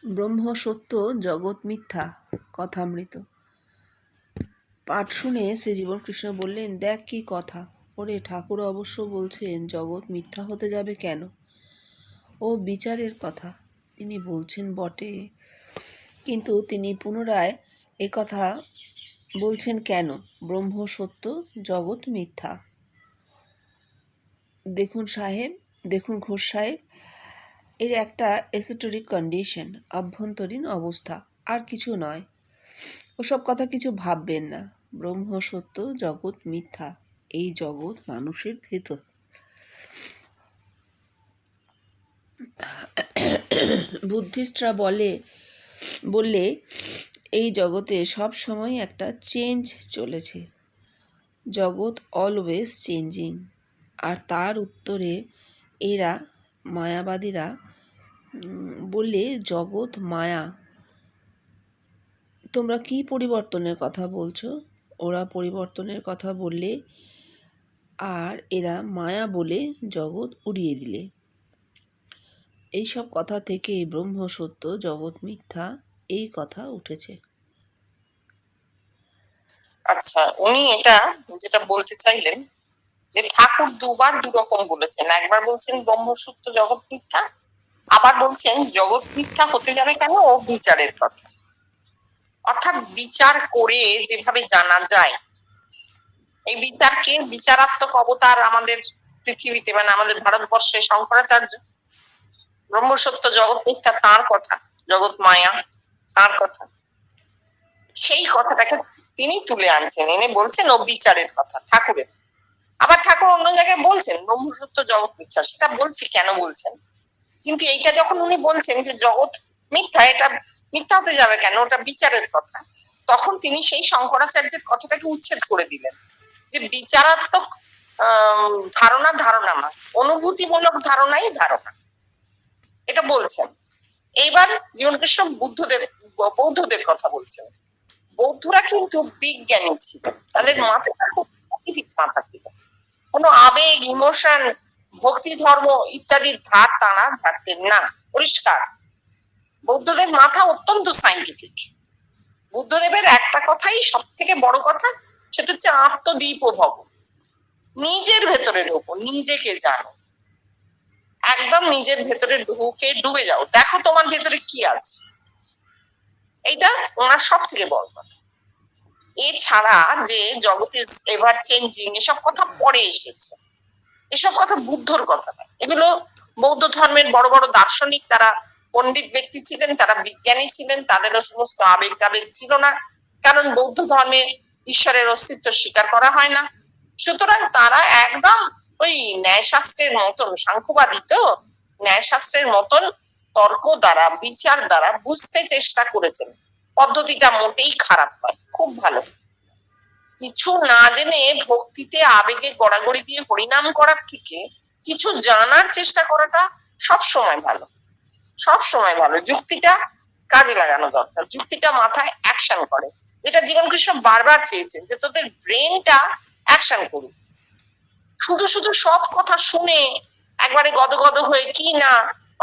ব্রহ্ম সত্য, জগৎ মিথ্যা। কথামৃত। পাঠ শুনে শ্রীজীবনকৃষ্ণ বললেন, দেখ কি কথা! ওরে, ঠাকুর অবশ্য বলছেন জগৎ মিথ্যা হতে যাবে কেন? ও বিচারের কথা তিনি বলছেন বটে, কিন্তু তিনি পুনরায় কথা বলছেন কেন? ব্রহ্ম সত্য, জগৎ মিথ্যা। দেখুন ঘোষ সাহেব, এর একটা এসোটেরিক কন্ডিশন, অভ্যন্তরীণ অবস্থা, আর কিছু নয়। ওসব কথা কিছু ভাববেন না। ব্রহ্ম সত্য, জগৎ মিথ্যা। এই জগৎ মানুষের ভেতর। বুদ্ধিস্টরা বললে এই জগতে সব সময় একটা চেঞ্জ চলেছে, জগৎ অলওয়েজ চেঞ্জিং। আর তার উত্তরে এরা মায়াবাদীরা বললে জগৎ মায়া। তোমরা কি পরিবর্তনের কথা বলছো? ওরা পরিবর্তনের কথা বললে আর এরা মায়া বলে জগৎ উড়িয়ে দিলে। এইসব কথা থেকে ব্রহ্ম সত্য, জগৎ মিথ্যা এই কথা উঠেছে। আচ্ছা, উনি এটা যেটা বলতে চাইলেন যে ঠাকুর দুবার দুরকম বলেছেন। একবার বলছেন ব্রহ্ম সত্য, জগৎ মিথ্যা, আবার বলছেন জগৎ মিথ্যা হতে যাবে কেন, ও বিচারের কথা। অর্থাৎ বিচার করে যেভাবে জানা যায়, এই বিচারকে বিচারাত্মক অবতার আমাদের পৃথিবীতে, মানে আমাদের ভারতবর্ষে শঙ্করাচার্য। ব্রহ্ম সত্য, জগৎ মিথ্যা তাঁর কথা, জগৎ মায়া তাঁর কথা। সেই কথাটাকে তিনি তুলে আনছেন, এনে বলছেন ও বিচারের কথা ঠাকুরের। আবার ঠাকুর অন্য জায়গায় বলছেন ব্রহ্ম সত্য, জগৎ মিথ্যা, সেটা বলছি কেন বলছেন। কিন্তু এইটা যখন উনি বলছেন যে জগৎ মিথ্যা, এটা মিথ্যা হতে যাবে কেন, ওটা বিচারের কথা, তখন তিনি সেই শঙ্করাচার্যের কথাটাকে উচ্ছেদ করে দিলেন যে বিচারাত্মক ধারণা না, অনুভূতিমূলক ধারণাই ধারণা, এটা বলছেন। এইবার জীবনকৃষ্ণ বৌদ্ধদের কথা বলছেন। বৌদ্ধরা কিন্তু বিজ্ঞানী ছিল, তাদের মাথাটা খুব মাথা ছিল। কোনো আবেগ, ইমোশন, ভক্তি ধর্ম ইত্যাদির ধার টানা ধারতেন না, পরিষ্কার। বৌদ্ধদের মাথা অত্যন্ত সাইন্টিফিক। বুদ্ধদেবের একটা কথাই সব থেকে বড় কথা, সেটা হচ্ছে আত্মদীপ ভব। নিজের ভেতরে ঢোকো, নিজেকে জানো, একদম নিজের ভেতরে ঢুকে ডুবে যাও, দেখো তোমার ভেতরে কি আছে। এইটা ওনার সব থেকে বড় কথা। এছাড়া যে জগৎ ইজ এভার চেঞ্জিং, এসব কথা পরে এসেছে, এসব কথা বুদ্ধর কথা নয়। এগুলো বৌদ্ধ ধর্মের বড় বড় দার্শনিক, তারা পণ্ডিত ব্যক্তি ছিলেন, তারা বিজ্ঞানী ছিলেন, তাদেরও সমস্ত আবেগ টাবেগ ছিল না, কারণ বৌদ্ধ ধর্মে ঈশ্বরের অস্তিত্ব স্বীকার করা হয় না। সুতরাং তারা একদম ওই ন্যায়শাস্ত্রের মতন, সাংখ্যবাদী তো, ন্যায়শাস্ত্রের মতন তর্ক দ্বারা, বিচার দ্বারা বুঝতে চেষ্টা করেছেন। পদ্ধতিটা মোটেই খারাপ নয়, খুব ভালো। কিছু না জেনে ভক্তিতে আবেগে গড়াগড়ি দিয়ে হরিনাম করার থেকে কিছু জানার চেষ্টা করাটা সব সময় ভালো, সব সময় ভালো। যুক্তিটা কাজে লাগানো দরকার, যুক্তিটা মাথায় অ্যাকশন করে, যেটা জীবনকৃষ্ণ বারবার চেয়েছেন যে তোদের ব্রেনটা অ্যাকশন করুক। শুধু শুধু সব কথা শুনে একবারে গদগদ হয়ে কি না,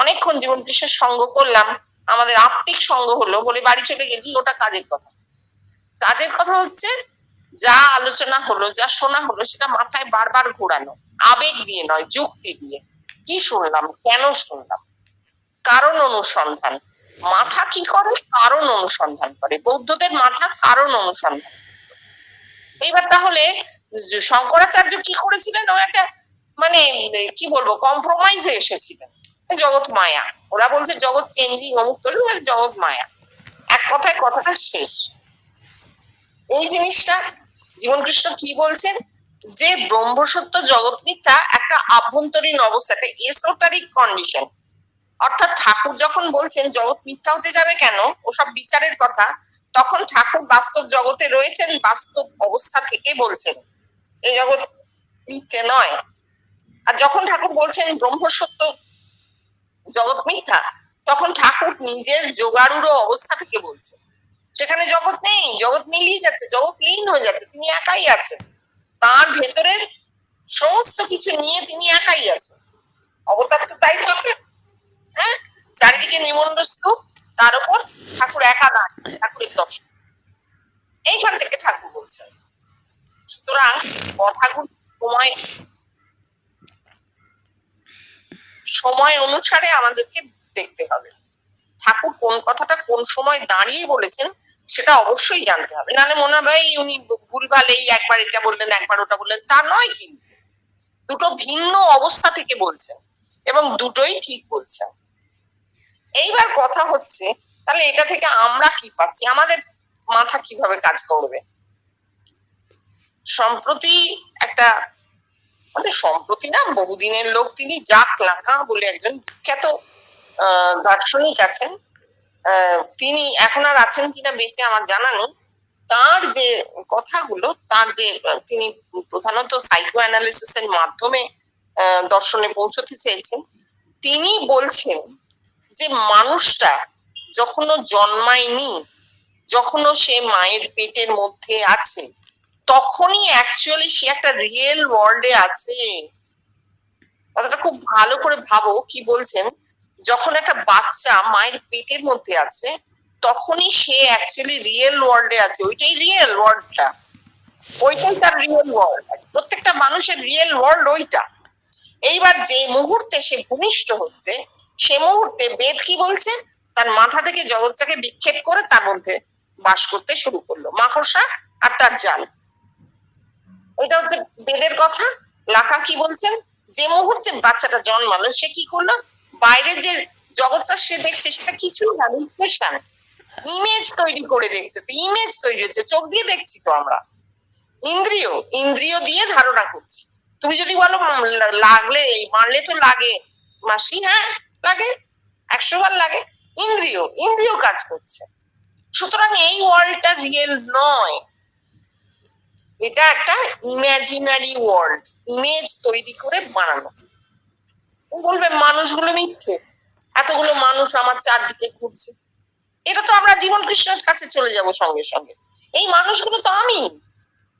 অনেকক্ষণ জীবনকৃষ্ণের সঙ্গ করলাম, আমাদের আত্মিক সঙ্গ হলো বলে বাড়ি চলে গেলি, ওটা কাজের কথা। কাজের কথা হচ্ছে যা আলোচনা হলো, যা শোনা হলো, সেটা মাথায় বারবার ঘোরানো, আবেগ দিয়ে নয়, যুক্তি দিয়ে। কি শুনলাম, কেন শুনলাম, কারণ অনুসন্ধান। মাথা কি করে? কারণ অনুসন্ধান করে। বৌদ্ধদের মাথা কারণ অনুসন্ধান। এইবার তাহলে শঙ্করাচার্য কি করেছিলেন? ও একটা মানে কি বলবো, কম্প্রোমাইজে এসেছিলেন। জগৎ মায়া, ওরা বলছে জগৎ চেঞ্জিং, অমুক তরি, জগৎ মায়া। এক কথায় কথাটা শেষ। এই জিনিসটা জীবনকৃষ্ণ কি বলছেন, যে ব্রহ্মসত্য, জগৎ মিথ্যা একটা আভ্যন্তরীণ অবস্থা, একটা এসোটারিক কন্ডিশন। অর্থাৎ ঠাকুর যখন বলছেন জগৎ মিথ্যা হতে যাবে কেন, ওসব বিচারের কথা, তখন ঠাকুর বাস্তব জগতে রয়েছেন, বাস্তব অবস্থা থেকে বলছেন এই জগৎ মিথ্যে নয়। আর যখন ঠাকুর বলছেন ব্রহ্মসত্য, জগৎ মিথ্যা, তখন ঠাকুর নিজের যোগাড়ুরো অবস্থা থেকে বলছেন। সেখানে জগৎ নেই, জগৎ মিলিয়ে যাচ্ছে, জগৎ লীন হয়ে যাচ্ছে, তিনি একাই আছেন। তার ভেতরের সমস্ত কিছু নিয়ে তিনি একাই আছেন। অবতার তো তাই থাকেন, হ্যাঁ, চারিদিকে নিমন্ড স্তূপ, তার উপর ঠাকুর একা না, ঠাকুরের দর্শন। এইখান থেকে ঠাকুর বলছেন। সুতরাং কথাগুলো সময় সময় অনুসারে আমাদেরকে দেখতে হবে। ঠাকুর কোন কথাটা কোন সময় দাঁড়িয়ে বলেছেন সেটা অবশ্যই জানতে হবে, নাহলে মনে হবে এই উনি ভুলভাল, এই একবার এটা বললেন একবার ওটা বললেন, তা নয়। কিন্তু দুটো ভিন্ন অবস্থা থেকে বলছেন এবং দুটোই ঠিক বলছেন। এইবার কথা হচ্ছে, তাহলে এটা থেকে আমরা কি পাচ্ছি, আমাদের মাথা কিভাবে কাজ করবে? সম্প্রতি একটা, মানে সম্প্রতি না, বহুদিনের লোক, তিনি জাক লাকাঁ বলে একজন বিখ্যাত দার্শনিক আছেন। তিনি এখন আর আছেন কিনা বেঁচে আমার জানা নেই। তার যে কথাগুলো, তার যে তিনি প্রধানত সাইকো অ্যানালিসিস এর মাধ্যমে দর্শনে পৌঁছতে চেয়েছেন। তিনি বলছেন যে মানুষটা যখনও জন্মায়নি, যখনও সে মায়ের পেটের মধ্যে আছে, তখনই অ্যাকচুয়ালি সে একটা রিয়েল ওয়ার্ল্ডে আছে। কথাটা খুব ভালো করে ভাবো কি বলছেন। যখন একটা বাচ্চা মায়ের পেটের মধ্যে আছে, তখনই সে অ্যাকচুয়ালি রিয়েল ওয়ার্ল্ডে আছে। ওইটাই রিয়েল ওয়ার্ল্ডটা, ওইটাই তার রিয়েল ওয়ার্ল্ড। প্রত্যেকটা মানুষের রিয়েল ওয়ার্ল্ড ওইটা। এইবার যে মুহূর্তে সে ভূমিষ্ঠ হচ্ছে, সে মুহূর্তে বেদ কি বলছে, তার মাথা থেকে জগৎটাকে বিক্ষেপ করে তার মধ্যে বাস করতে শুরু করলো, মাকড়সা আর তার জাল। ওইটা হচ্ছে বেদের কথা। লাকা কি বলছেন, যে মুহূর্তে বাচ্চাটা জন্মালো, সে কি করলো, বাইরের যে জগৎটা সে দেখছে সেটা কিছুই না, ইমপ্রেশন, ইমেজ তৈরি করে দেখছে। ইমেজ তৈরি হচ্ছে, চোখ দিয়ে দেখছি তো আমরা, ইন্দ্রিয় ইন্দ্রিয় দিয়ে ধারণা করছি। তুমি যদি বলো লাগলে, মারলে তো লাগে মাসি, হ্যাঁ লাগে, 100 বার লাগে। ইন্দ্রিয় ইন্দ্রিয় কাজ করছে। সুতরাং এই ওয়ার্ল্ডটা রিয়েল নয়, এটা একটা ইমাজিনারি ওয়ার্ল্ড, ইমেজ তৈরি করে বানানো। বলবে মানুষগুলো মিথ্যে, এতগুলো মানুষ আমার চারদিকে ঘুরছে, এটা তো আমরা জীবন কৃষ্ণের কাছে চলে যাব সঙ্গে সঙ্গে। এই মানুষগুলো তো আমি,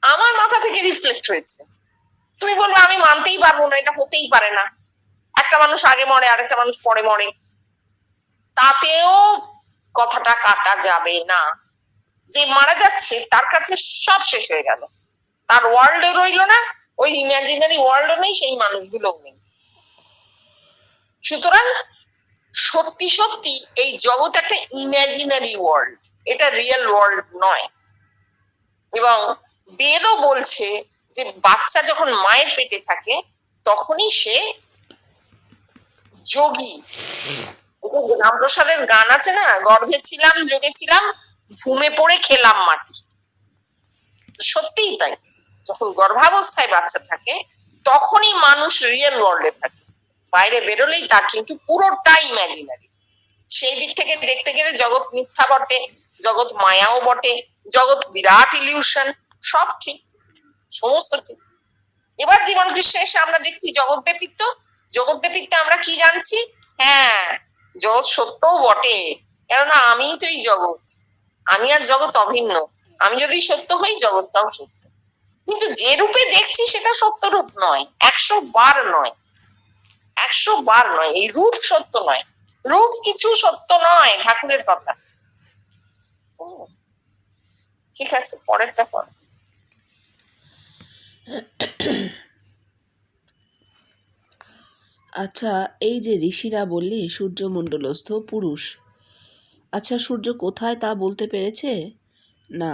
আমার মাথা থেকে রিফ্লেক্ট হয়েছে। তুমি বলবে আমি মানতেই পারবো না, এটা হতেই পারে না, একটা মানুষ আগে মরে আরেকটা মানুষ পরে মরে, তাতেও কথাটা কাটা যাবে না। যে মারা যাচ্ছে তার কাছে সব শেষ হয়ে গেল, তার ওয়ার্ল্ডে রইলো না, ওই ইমাজিনারি ওয়ার্ল্ডও নেই, সেই মানুষগুলো নেই। সুতরাং সত্যি সত্যি এই জগৎ একটা ইমাজিনারি ওয়ার্ল্ড, এটা রিয়েল ওয়ার্ল্ড নয়। এবং বেদও বলছে যে বাচ্চা যখন মায়ের পেটে থাকে তখনই সে যোগী। রামপ্রসাদের গান আছে না, গর্ভে ছিলাম যোগে ছিলাম, ঘুমে পড়ে খেলাম মাটি। সত্যিই তাই, যখন গর্ভাবস্থায় বাচ্চা থাকে তখনই মানুষ রিয়েল ওয়ার্ল্ডে থাকে, বাইরে বেরোলেই তার কিন্তু পুরোটাই ইমাজিনারি। সেই দিক থেকে দেখতে গেলে জগৎ মিথ্যা বটে, জগৎ মায়াও বটে, জগৎ বিরাট ইলিউশন, সব ঠিক, সমস্ত ঠিক। এবার জীবন কৃষ্ণ এসে আমরা দেখছি জগৎ ব্যাপিত্ব। জগৎ ব্যাপিত্বে আমরা কি জানছি, হ্যাঁ জগৎ সত্যও বটে, কেননা আমিই তো এই জগৎ, আমি আর জগৎ অভিন্ন। আমি যদি সত্য হই, জগৎটাও সত্য। কিন্তু যে রূপে দেখছি সেটা সত্য রূপ নয়, 100 বার নয়, 100 বার নয়, এই রূপ সত্য নয়, রূপ কিছু সত্য নয়, ঠাকুরের কথা। ঠিক আছে, পরেরটা পর। আচ্ছা, এই যে ঋষিরা বললে সূর্যমণ্ডলস্থ পুরুষ, আচ্ছা সূর্য কোথায় তা বলতে পেরেছে না?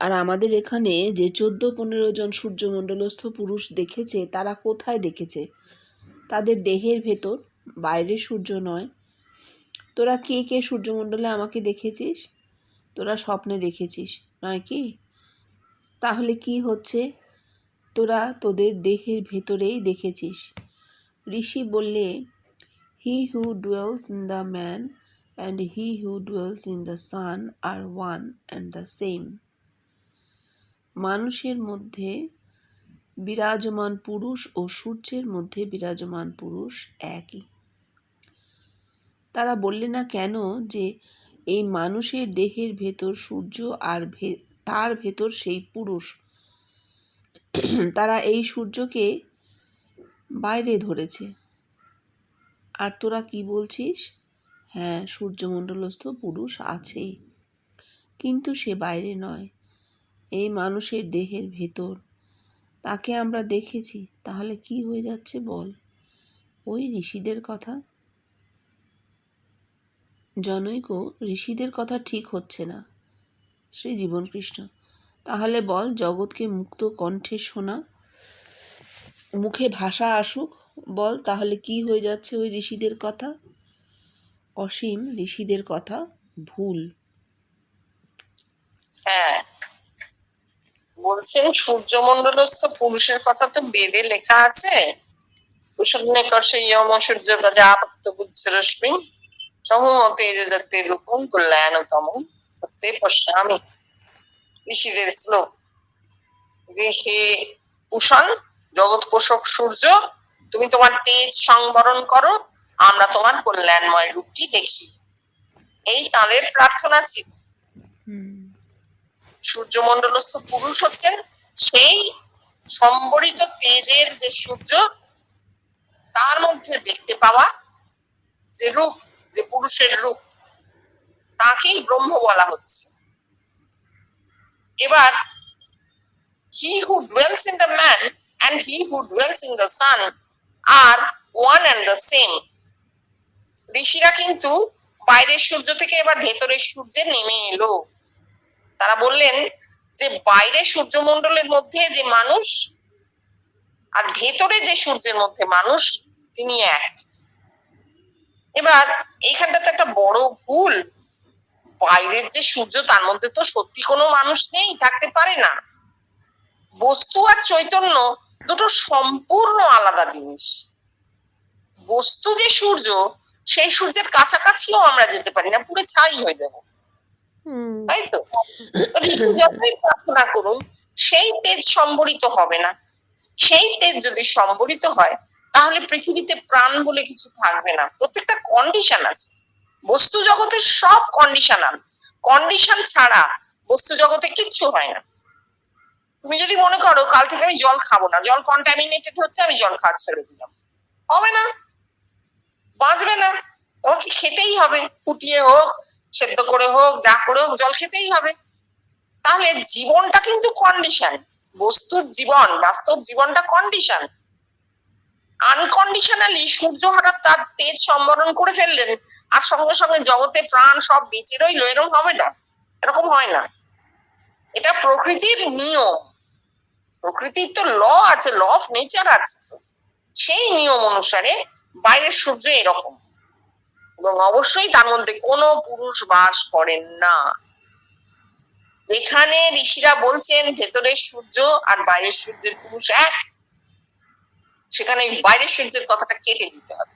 আর আমাদের এখানে যে 14-15 জন সূর্যমণ্ডলস্থ পুরুষ দেখেছে, তারা কোথায় দেখেছে? তাদের দেহের ভেতর, বাইরে সূর্য নয়। তোরা কে কে সূর্যমণ্ডলে আমাকে দেখেছিস? তোরা স্বপ্নে দেখেছিস নয় কি? তাহলে কি হচ্ছে, তোরা তোদের দেহের ভেতরেই দেখেছিস। ঋষি বললে, he who dwells in the man and he who dwells in the sun are one and the same. মানুষের মধ্যে বিরাজমান পুরুষ ও সূর্যের মধ্যে বিরাজমান পুরুষ একই। তারা বললে না কেন যে এই মানুষের দেহের ভেতর সূর্য আর তার ভেতর সেই পুরুষ? তারা এই সূর্যকে বাইরে ধরেছে। আর তোরা কি বলছিস, হ্যাঁ, সূর্যমণ্ডলস্থ পুরুষ আছেই, কিন্তু সে বাইরে নয়, এই মানুষের দেহের ভেতর। তাকে আমরা দেখেছি, তাহলে কি হয়ে যাচ্ছে বল? ওই ঋষিদের কথা। জনৈক, ঋষিদের কথা ঠিক হচ্ছে না। শ্রী জীবনকৃষ্ণ, তাহলে বল, জগৎকে মুক্ত কণ্ঠে শোনা, মুখে ভাষা আসুক। বল তাহলে কি হয়ে যাচ্ছে ওই ঋষিদের কথা? অসীম, ঋষিদের কথা ভুল। হ্যাঁ, বলছেন সূর্যমণ্ডলস্থ পুরুষের কথা তো বেদে লেখা আছে। কুশগ্নে কর্ষে ইয়ম সূর্য প্রজাপত্য বুজ্জরশ্মি সমূহ তেজজাতে রূপম কল্যাণতম তে পশ্যামি। ঋষিদের শ্লোক যে হে কুষণ, জগৎ পোষক সূর্য, তুমি তোমার তেজ সংবরণ করো, আমরা তোমার কল্যাণময় রূপটি দেখি। এই তাদের প্রার্থনা ছিল। সূর্যমণ্ডলস্থ পুরুষ হচ্ছেন সেই সম্বরিত তেজের যে সূর্য, তার মধ্যে দেখতে পাওয়া যে রূপ, যে পুরুষের রূপ, তাকেই ব্রহ্ম বলা হচ্ছে। এবার he who dwells in the man and he who dwells in the sun are one and the same. ঋষিরা কিন্তু বাইরের সূর্য থেকে এবার ভেতরের সূর্যে নেমে এলো। তারা বললেন যে বাইরে সূর্যমণ্ডলের মধ্যে যে মানুষ আর ভেতরে যে সূর্যের মধ্যে মানুষ, তিনি এক। এবার এইখানটাতে একটা বড় ভুল, বাইরের যে সূর্য তার মধ্যে তো সত্যি কোনো মানুষ নেই, থাকতে পারে না। বস্তু আর চৈতন্য দুটো সম্পূর্ণ আলাদা জিনিস। বস্তু যে সূর্য, সেই সূর্যের কাছাকাছিও আমরা যেতে পারি না, পুরো ছাই হয়ে যাবো, তাই তো? যতই প্রার্থনা করুন, সেই তেজ সম্বরিত হবে না। সেই তেজ যদি সম্বরিত হয়, তাহলে পৃথিবীতে প্রাণ বলে কিছু থাকবে না। প্রত্যেকটা কন্ডিশন আছে, বস্তু জগতের সব কন্ডিশনাল। কন্ডিশন ছাড়া বস্তু জগতে কিচ্ছু হয় না। তুমি যদি মনে করো কাল থেকে আমি জল খাবো না, জল কন্টামিনেটেড হচ্ছে, আমি জল খাওয়া ছেড়ে দিলাম, হবে না, বাঁচবে না। তোমাকে খেতেই হবে, ফুটিয়ে হোক, সেদ্ধ করে হোক, যা করে হোক, জল খেতেই হবে। তাহলে জীবনটা কিন্তু কন্ডিশন। বস্তুর জীবন, বাস্তব জীবনটা কন্ডিশন। আনকন্ডিশনালি সূর্য হঠাৎ তার তেজ সম্বরণ করে ফেললেন আর সঙ্গে সঙ্গে জগতে প্রাণ সব বেঁচে রইল, এরকম হবে না, এরকম হয় না। এটা প্রকৃতির নিয়ম। প্রকৃতির তো ল আছে, ল অফ নেচার আছে, সেই নিয়ম অনুসারে বাইরের সূর্য এরকম, এবং অবশ্যই তার মধ্যে কোনো পুরুষ বাস করেন না। যেখানে ঋষিরা বলছেন ভেতরের সূর্য আর বাইরের সূর্যের পুরুষ এক, সেখানে বাইরের সূর্যের কথাটা কেটে দিতে হবে।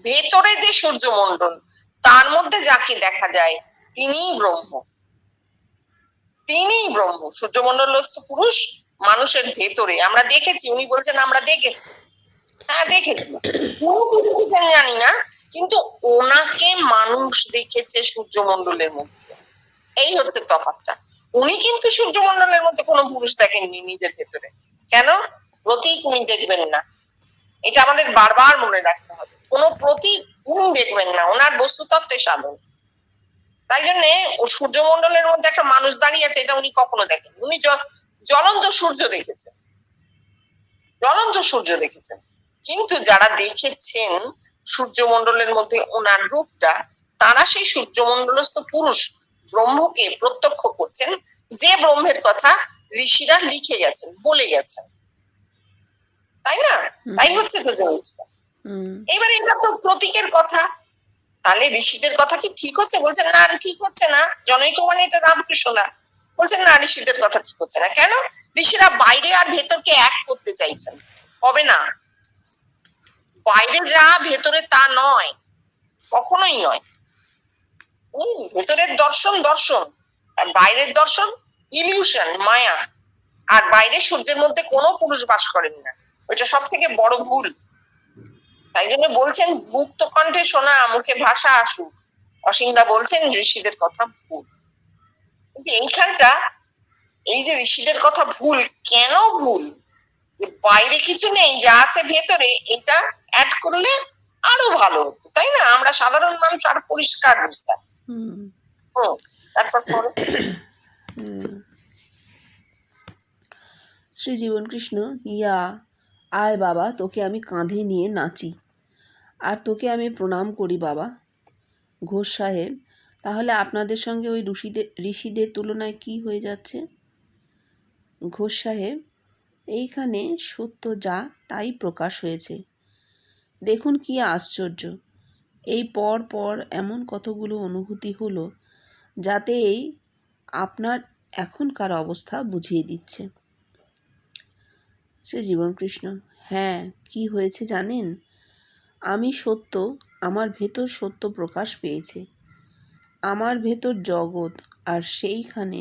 ভেতরে যে সূর্যমণ্ডল, তার মধ্যে যাকে দেখা যায় তিনিই ব্রহ্ম, তিনিই ব্রহ্ম। সূর্যমণ্ডল হচ্ছে পুরুষ মানুষের ভেতরে। আমরা দেখেছি, উনি বলছেন আমরা দেখেছি। হ্যাঁ দেখেছি, জানি না, কিন্তু ওনাকে মানুষ দেখেছে সূর্যমণ্ডলের মধ্যে। এই হচ্ছে তফাৎটা। উনি কিন্তু সূর্যমণ্ডলের মধ্যে কোনো পুরুষ দেখেননি নিজের ভেতরে। কেন? প্রতীক উনি দেখবেন না, এটা আমাদের বারবার মনে রাখতে হবে। কোনো প্রতীক উনি দেখবেন না, ওনার বস্তুতত্ত্বে সাধন। তাই জন্য ও সূর্যমণ্ডলের মধ্যে একটা মানুষ দাঁড়িয়ে আছে, এটা উনি কখনো দেখেন। উনি জ্বলন্ত সূর্য দেখেছেন, জ্বলন্ত সূর্য দেখেছেন। কিন্তু যারা দেখেছেন সূর্যমণ্ডলের মধ্যে ওনার রূপটা, তারা সেই সূর্যমণ্ডলস্থ পুরুষ ব্রহ্মকে প্রত্যক্ষ করছেন, যে ব্রহ্মের কথা ঋষিরা লিখে গেছেন, বলে গেছেন, তাই না? তাই হচ্ছে তো জিনিসটা। এবারে এটা তো প্রতীকের কথা, তাহলে ঋষিদের কথা কি ঠিক হচ্ছে? বলছেন না, ঠিক হচ্ছে না। জনৈক মানে এটা রামকৃষ্ণ না, বলছেন না, ঋষিদের কথা ঠিক হচ্ছে না। কেন? ঋষিরা বাইরে আর ভেতরকে এক করতে চাইছেন, হবে না। বাইরে যা ভেতরে তা নয়, কখনোই নয়। ভেতরের দর্শন দর্শন, আর বাইরের দর্শন ইলিউশন, মায়া। আর বাইরে সূর্যের মধ্যে কোনো পুরুষ বাস করেন না, ওইটা সব থেকে বড় ভুল। তাই জন্য বলছেন মুক্ত কণ্ঠে শোনা, মুখে ভাষা আসুক। অসীমদা বলছেন ঋষিদের কথা ভুল। কিন্তু এইখানটা, এই যে ঋষিদের কথা ভুল, কেন ভুল? যে বাইরে কিছু নেই, যা আছে ভেতরে, এটা অ্যাড করলে আরো ভালো হতো, তাই না? আমরা সাধারণ মানুষ আরো পরিষ্কার বুঝতাম। হুম। তারপর পরে শ্রী জীবনকৃষ্ণ, ইয়া আয় বাবা, তোকে আমি কাঁধে নিয়ে নাচি, আর তোকে আমি প্রণাম করি বাবা। ঘোষ সাহেব, তাহলে আপনাদের সঙ্গে ওই ঋষিদের তুলনায় কি হয়ে যাচ্ছে? ঘোষ সাহেব, এইখানে সত্য যা তাই প্রকাশ হয়েছে। দেখুন কি আশ্চর্য, এই পর পর এমন কতগুলো অনুভূতি হলো যাতে এই আপনার এখনকার অবস্থা বুঝিয়ে দিচ্ছে। শ্রী জীবনকৃষ্ণ, হ্যাঁ, কি হয়েছে জানেন? আমি সত্য, আমার ভেতর সত্য প্রকাশ পেয়েছে। আমার ভেতর জগৎ, আর সেইখানে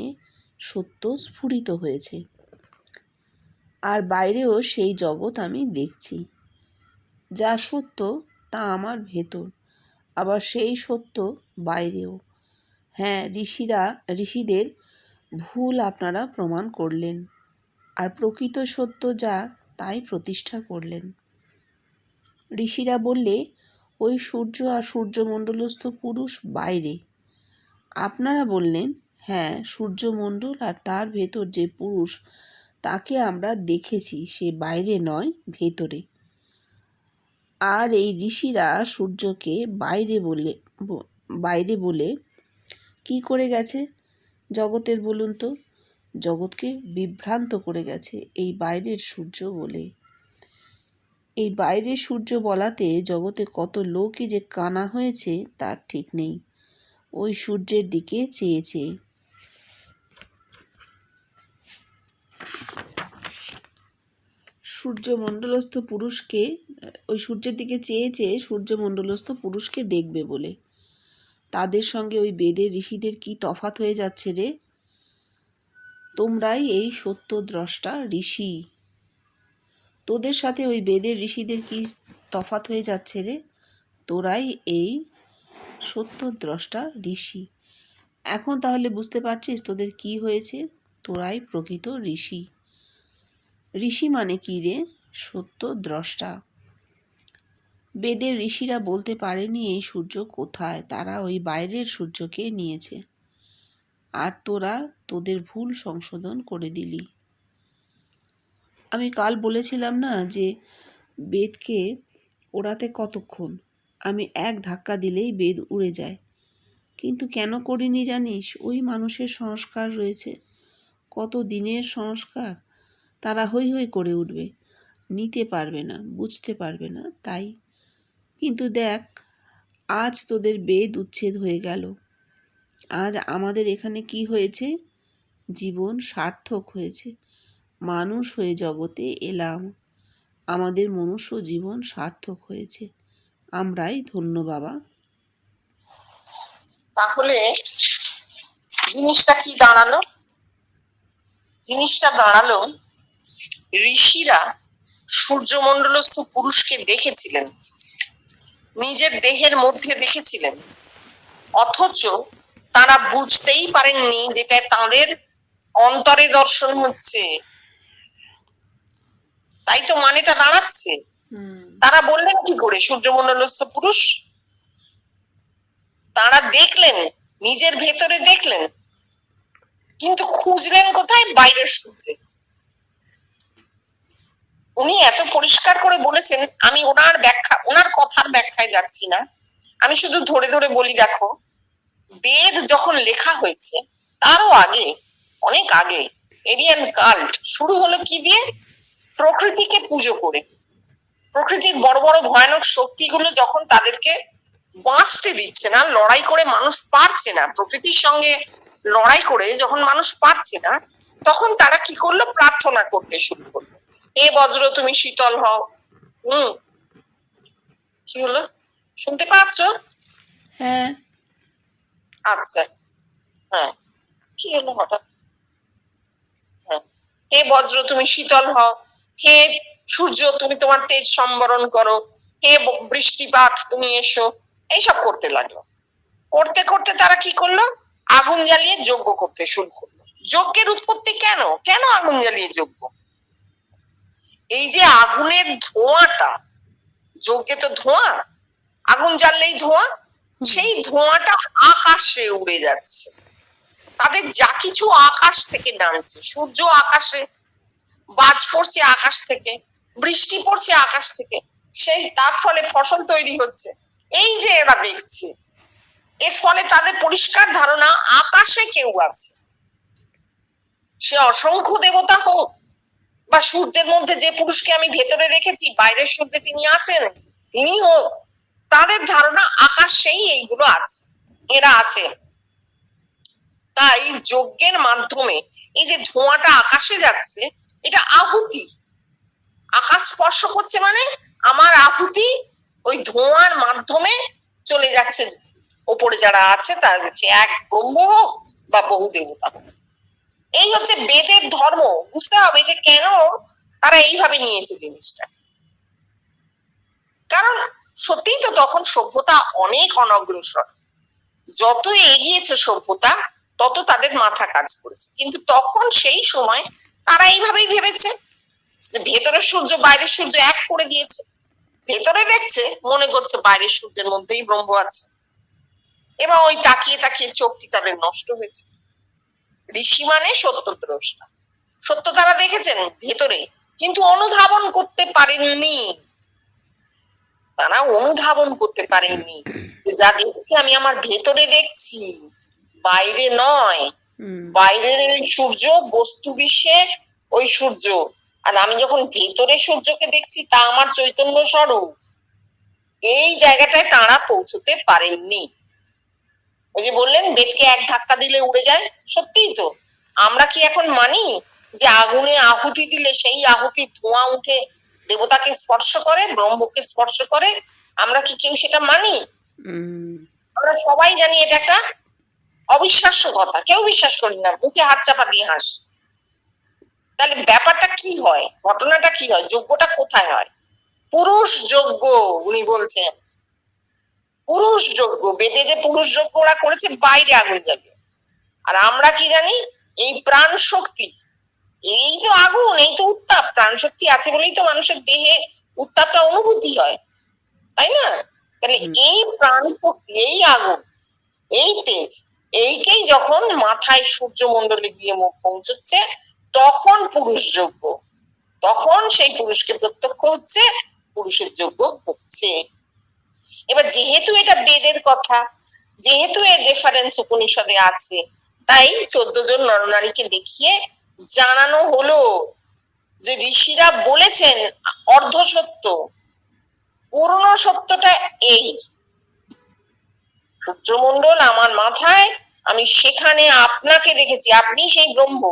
সত্য স্ফুরিত হয়েছে। আর বাইরেও সেই জগৎ আমি দেখছি। যা সত্য তা আমার ভেতর, আবার সেই সত্য বাইরেও। হ্যাঁ, ঋষিদের ভুল আপনারা প্রমাণ করলেন, আর প্রকৃত সত্য যা তাই প্রতিষ্ঠা করলেন। ঋষিরা বললে ওই সূর্য আর সূর্যমণ্ডলস্থ পুরুষ বাইরে। আপনারা বললেন হ্যাঁ, সূর্যমণ্ডল আর তার ভেতর যে পুরুষ, তাকে আমরা দেখেছি, সে বাইরে নয়, ভেতরে। আর এই ঋষিরা সূর্যকে বাইরে বলে কি করে গেছে জগতের, বলুন তো? জগৎকে বিভ্রান্ত করে গেছে এই বাইরের সূর্য বলে। এই বাইরের সূর্য বলাতে জগতে কত লোকই যে কানা হয়েছে তার ঠিক নেই, ওই সূর্যের দিকে চেয়ে চেয়ে। সূর্যমণ্ডলস্থ পুরুষকে, ওই সূর্যের দিকে চেয়ে চেয়ে সূর্যমণ্ডলস্থ পুরুষকে দেখবে বলে। তাদের সঙ্গে ওই বেদের ঋষিদের কি তফাৎ হয়ে যাচ্ছে রে? তোমরাই এই সত্য দ্রষ্টা ঋষি। তোদের সাথে ওই বেদের ঋষিদের কি তফাৎ হয়ে যাচ্ছে রে? তোরাই এই সত্য দ্রষ্টা ঋষি। এখন তাহলে বুঝতে পারছিস তোদের কি হয়েছে? তোরাই প্রকৃত ঋষি। ঋষি মানে কি রে? সত্য দ্রষ্টা। বেদের ঋষিরা বলতে পারেনি এই সূর্য কোথায়, তারা ওই বাইরের সূর্যকে নিয়েছে। আর তোরা তোদের ভুল সংশোধন করে দিলি। আমি কাল বলেছিলাম না যে বেদকে ওড়াতে কতক্ষণ, আমি এক ধাক্কা দিলেই বেদ উড়ে যায়। কিন্তু কেন করিনি জানিস? ওই মানুষের সংস্কার রয়েছে, কত দিনের সংস্কার, তারা হৈ হৈ করে উঠবে, নিতে পারবে না, বুঝতে পারবে না, তাই। কিন্তু দেখ, আজ তোদের বেদ উচ্ছেদ হয়ে গেল। আজ আমাদের এখানে কি হয়েছে? জীবন সার্থক হয়েছে, মানুষ হয়ে জগতে এলাম, আমাদের মনুষ্য জীবন সার্থক হয়েছে, আমরাই ধন্য বাবা। তাহলে জিনিসটা কি দাঁড়ালো? জিনিসটা দাঁড়ালো, ঋষিরা সূর্যমণ্ডলস্থ পুরুষকে দেখেছিলেন, নিজের দেহের মধ্যে দেখেছিলেন, অথচ তারা বুঝতেই পারেননি যেটা তাদের অন্তরে দর্শন হচ্ছে। তাই তো মানেটা দাঁড়াচ্ছে। তারা বললেন কি করে সূর্যমণ্ডলস্থ পুরুষ? তারা দেখলেন, নিজের ভেতরে দেখলেন, কিন্তু খুঁজলেন কোথায়? বাইরের সূর্যে। উনি এত পরিষ্কার করে বলেছেন, আমি ওনার কথার ব্যাখ্যায় যাচ্ছি না, আমি শুধু ধরে ধরে বলি। দেখো, বেদ যখন লেখা হয়েছে তারও আগে, অনেক আগে, এরিয়ান কাল্ট শুরু হলো কি দিয়ে? প্রকৃতিকে পুজো করে। প্রকৃতির বড় বড় ভয়ানক শক্তিগুলো যখন তাদেরকে বাঁচতে দিচ্ছে না, লড়াই করে মানুষ পারছে না, প্রকৃতির সঙ্গে লড়াই করে যখন মানুষ পারছে না, তখন তারা কি করলো? প্রার্থনা করতে শুরু করলো, এ বজ্র তুমি শীতল হও। কি হলো, শুনতে পাচ্ছ? হ্যাঁ। আচ্ছা, হ্যাঁ, কি হলো হঠাৎ? হ্যাঁ, হে বজ্র তুমি শীতল হও, হে সূর্য তুমি তোমার তেজ সম্বরণ করো, হে বৃষ্টিপাত তুমি এসো। এইসব করতে লাগলো। করতে করতে তারা কি করলো? আগুন জ্বালিয়ে যজ্ঞ করতে শুরু করলো। যজ্ঞের উৎপত্তি কেন? কেন আগুন জ্বালিয়ে যজ্ঞ? এই যে আগুনের ধোঁয়াটা, যজ্ঞে তো ধোঁয়া, আগুন জ্বাললেই ধোঁয়া, সেই ধোঁয়াটা আকাশে উড়ে যাচ্ছে। তাদের যা কিছু আকাশ থেকে নামছে, সূর্য আকাশে, বাজ পড়ছে আকাশ থেকে, বৃষ্টি পড়ছে আকাশ থেকে, সেই তার ফলে ফসল তৈরি হচ্ছে, এই যে এরা দেখছে, এর ফলে তাদের পরিষ্কার ধারণা আকাশে কেউ আছে। সে অসংখ্য দেবতা হোক, বা সূর্যের মধ্যে যে পুরুষকে আমি ভেতরে দেখেছি, বাইরের সূর্যে তিনি আছেন, তিনি হোক, তাদের ধারণা আকাশেই এইগুলো আছে, এরা আছে। তাই যজ্ঞের মাধ্যমে এই যে ধোঁয়াটা আকাশে যাচ্ছে, এটা আহুতি। আকাশ স্পর্শ করছে মানে আমার আহুতি ওই ধোঁয়ার মাধ্যমে চলে যাচ্ছে ওপরে যারা আছে, তার হচ্ছে এক ব্রহ্ম হোক বা বহু দেবতা হোক। এই হচ্ছে বেদের ধর্ম। বুঝতে হবে যে কেন তারা এইভাবে নিয়েছে জিনিসটা। কারণ সত্যিই তো তখন সভ্যতা অনেক অনগ্রসর, যত এগিয়েছে সভ্যতা তত তাদের মাথা কাজ করেছে, কিন্তু তখন সেই সময় তারা এইভাবেই ভেবেছে যে ভেতরের সূর্য বাইরের সূর্য এক করে দিয়েছে, ভেতরে দেখছে মনে করছে বাইরের সূর্যের মধ্যেই ব্রহ্ম আছে, এবং ওই তাকিয়ে তাকিয়ে চোখটি তাদের নষ্ট হয়েছে। ঋষি মানে সত্যদ্রষ্টা, সত্য তারা দেখেছেন ভেতরে, কিন্তু অনুধাবন করতে পারেননি। তারা অনুধাবন করতে পারেননি যে যা দেখছি আমি আমার ভেতরে দেখছি, বাইরে নয়। বাইরের ওই সূর্য বস্তু বিশ্বে ওই সূর্য, আর আমি যখন ভেতরে সূর্যকে দেখছি তা আমার চৈতন্য স্বরূপ। এই জায়গাটায় তারা পৌঁছতে পারেননি। ওই যে বললেন বেদকে এক ধাক্কা দিলে উড়ে যায়, সত্যিই তো। আমরা কি এখন মানি যে আগুনে আহুতি দিলে সেই আহুতি ধোঁয়া উঠে দেবতাকে স্পর্শ করে, ব্রহ্মকে স্পর্শ করে? আমরা কি কেউ সেটা মানি? আমরা সবাই জানি এটা একটা অবিশ্বাস্য কথা, কেউ বিশ্বাস করি না, মুখে হাত চাপা দিয়ে হাস। তাহলে ব্যাপারটা কি হয়, ঘটনাটা কি হয়, যজ্ঞটা কোথায় হয়? পুরুষ যজ্ঞ উনি বলছেন, পুরুষ যজ্ঞ। বেদে যে পুরুষ যজ্ঞ ওরা করেছে বাইরে আগুন জ্বালিয়ে। আর আমরা কি জানি? এই প্রাণ শক্তি, এই তো আগুন, এই তো উত্তাপ, প্রাণ শক্তি আছে বলেই তো মানুষের দেহে উত্তাপটা অনুভূতি হয়, তাই না? তাহলে এই প্রাণ শক্তি, এই আগুন, এই তেজ, এইকেই যখন মাথায় সূর্যমণ্ডলে গিয়ে পৌঁছচ্ছে, তখন পুরুষ যজ্ঞ, তখন সেই পুরুষকে প্রত্যক্ষ হচ্ছে, পুরুষের যজ্ঞ হচ্ছে। এবার যেহেতু এটা বেদের কথা, যেহেতু এর রেফারেন্স উপনিষদে আছে, তাই 14 জন নরনারীকে দেখিয়ে জানানো হলো যে ঋষিরা বলেছেন অর্ধ সত্য, পূর্ণ সত্যটা এই সূর্যমণ্ডল আমার মাথায়, আমি সেখানে আপনাকে দেখেছি, আপনি সেই ব্রহ্ম,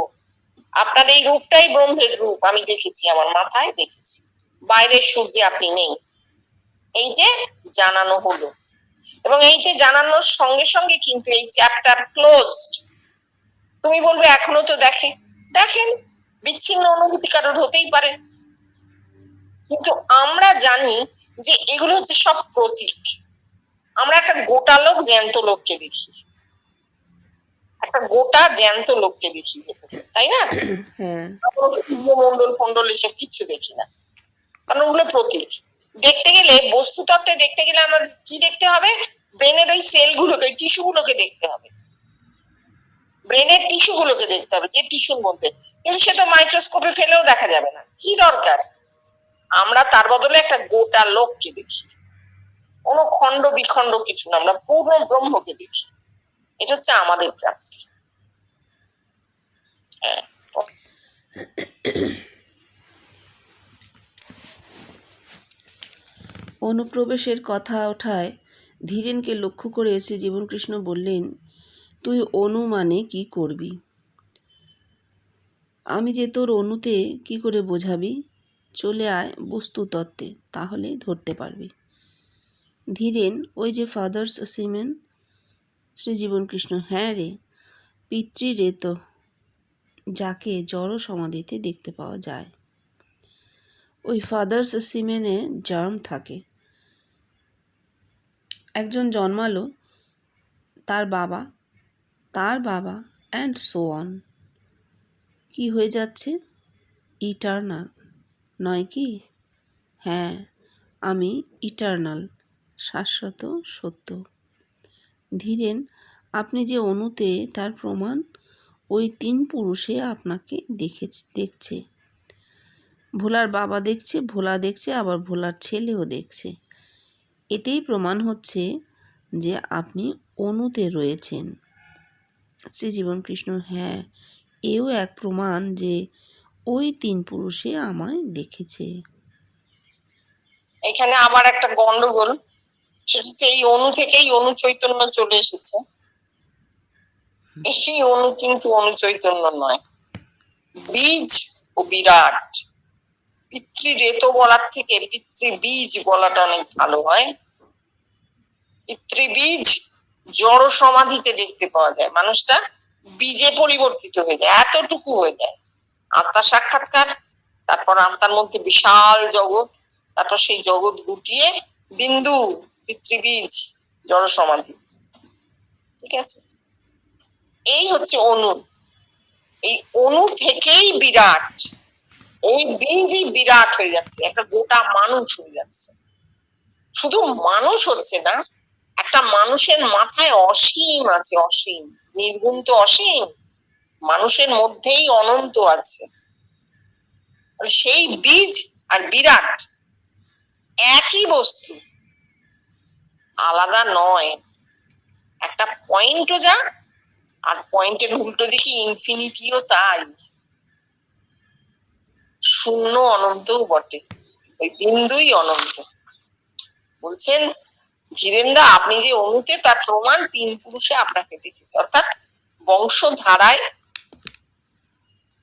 আপনার এই রূপটাই ব্রহ্মের রূপ, আমি দেখেছি, আমার মাথায় দেখেছি, বাইরের সূর্যে আপনি নেই। এইটা জানানো হলো, এবং এইটা জানানোর সঙ্গে সঙ্গে কিন্তু এই চ্যাপ্টার ক্লোজড। তুমি বলবে এখনো তো দেখেন, বিচ্ছিন্ন অনুভূতি কারোর হতেই পারে, কিন্তু আমরা জানি যে এগুলো হচ্ছে সব প্রতীক। আমরা একটা গোটা লোক, জ্যান্ত লোককে দেখি, একটা গোটা জ্যান্ত লোককে দেখি ভেতরে, তাই না? মন্ডল ফন্ডল এসব কিচ্ছু দেখি না, কারণ ওগুলো প্রতীক। দেখতে গেলে, বস্তুতত্ত্বে দেখতে গেলে আমাদের কি দেখতে হবে? ব্রেনের ওই সেল গুলোকে, টিস্যু গুলোকে দেখতে হবে, ব্রেনের টিস্যু গুলোকে দেখতে হবে, যে টিস্যুর মধ্যে, কিন্তু সে তো মাইক্রোস্কোপে ফেলেও দেখা যাবে না, কি দরকার? আমরা তার বদলে একটা গোটা লোককে দেখি, কোনো খণ্ড বিখণ্ড কিছু না, আমরা পূর্ণ ব্রহ্মকে দেখি। এটা হচ্ছে আমাদের প্রাপ্তি। অনুপ্রবেশের কথা ওঠায় ধীরেনকে লক্ষ্য করে শ্রী জীবনকৃষ্ণ বললেন, তুই অনু মানে কি করবি? আমি যে তোর অনুতে কি করে বোঝাবি? চলে আয় বস্তুতত্ত্বে, তাহলেই ধরতে পারবি। ধীরেন, ওই যে ফাদার্স সিমেন। শ্রী জীবনকৃষ্ণ, হ্যাঁ রে, পিতৃ তো, যাকে জড় সমাধিতে দেখতে পাওয়া যায়। ওই ফাদার্স সিমেনে জার্ম থাকে। একজন জন্মালো, তার বাবা অ্যান্ড সো অন। কি হয়ে যাচ্ছে? ইটার্নাল, নয় কি? হ্যাঁ, আমি ইটার্নাল, শাশ্বত সত্য। ধীরেন, আপনি যে অণুতে তার প্রমাণ ওই 3 পুরুষে আপনাকে দেখছে। ভোলার বাবা দেখছে, ভোলা দেখছে, আবার ভোলার ছেলেও দেখছে। এতেই প্রমাণ হচ্ছে যে আপনি অণুতে রয়েছেন। শ্রীজীবন কৃষ্ণ: হ্যাঁ, এও এক প্রমাণ যে ওই 3 পুরুষে আমায় দেখেছে। এখানে আবার একটা গন্ডগোল, সেটা হচ্ছে এই অণু থেকেই অনু চৈতন্য চলে এসেছে। এই অণু কিন্তু অনু চৈতন্য নয়, বীজ ও বিরাট। পিতৃরেত বলার থেকে পিতৃবীজ বলাটা অনেক ভালো হয়। পিতৃবীজ জড় সমাধিতে দেখতে পাওয়া যায়, মানুষটা বীজে পরিবর্তিত হয়ে যায়, এতটুকু হয়ে যায়। আত্মা সাক্ষাৎকার, তারপর আত্মার মধ্যে বিশাল জগৎ, তারপর সেই জগৎ গুটিয়ে বিন্দু, পিতৃবীজ, জড় সমাধি। ঠিক আছে, এই হচ্ছে অণু। এই অণু থেকেই বিরাট, এই বীজই বিরাট হয়ে যাচ্ছে, একটা গোটা মানুষ হয়ে যাচ্ছে। শুধু মানুষ হচ্ছে না, একটা মানুষের মাথায় অসীম আছে, অসীম। নির্গুণ তো অসীম, মানুষের মধ্যেই অনন্ত আছে। সেই বীজ আর বিরাট একই বস্তু, আলাদা নয়। একটা পয়েন্টও যা, আর পয়েন্টের উল্টো দিকে ইনফিনিটিও তাই। শূন্য অনন্তও বটে, ওই বিন্দুই অনন্ত। বলছেন ধীরেন্দা, আপনি যে অণুতে তার প্রমাণ 3 পুরুষে আপনাকে দেখেছে, অর্থাৎ বংশধারায়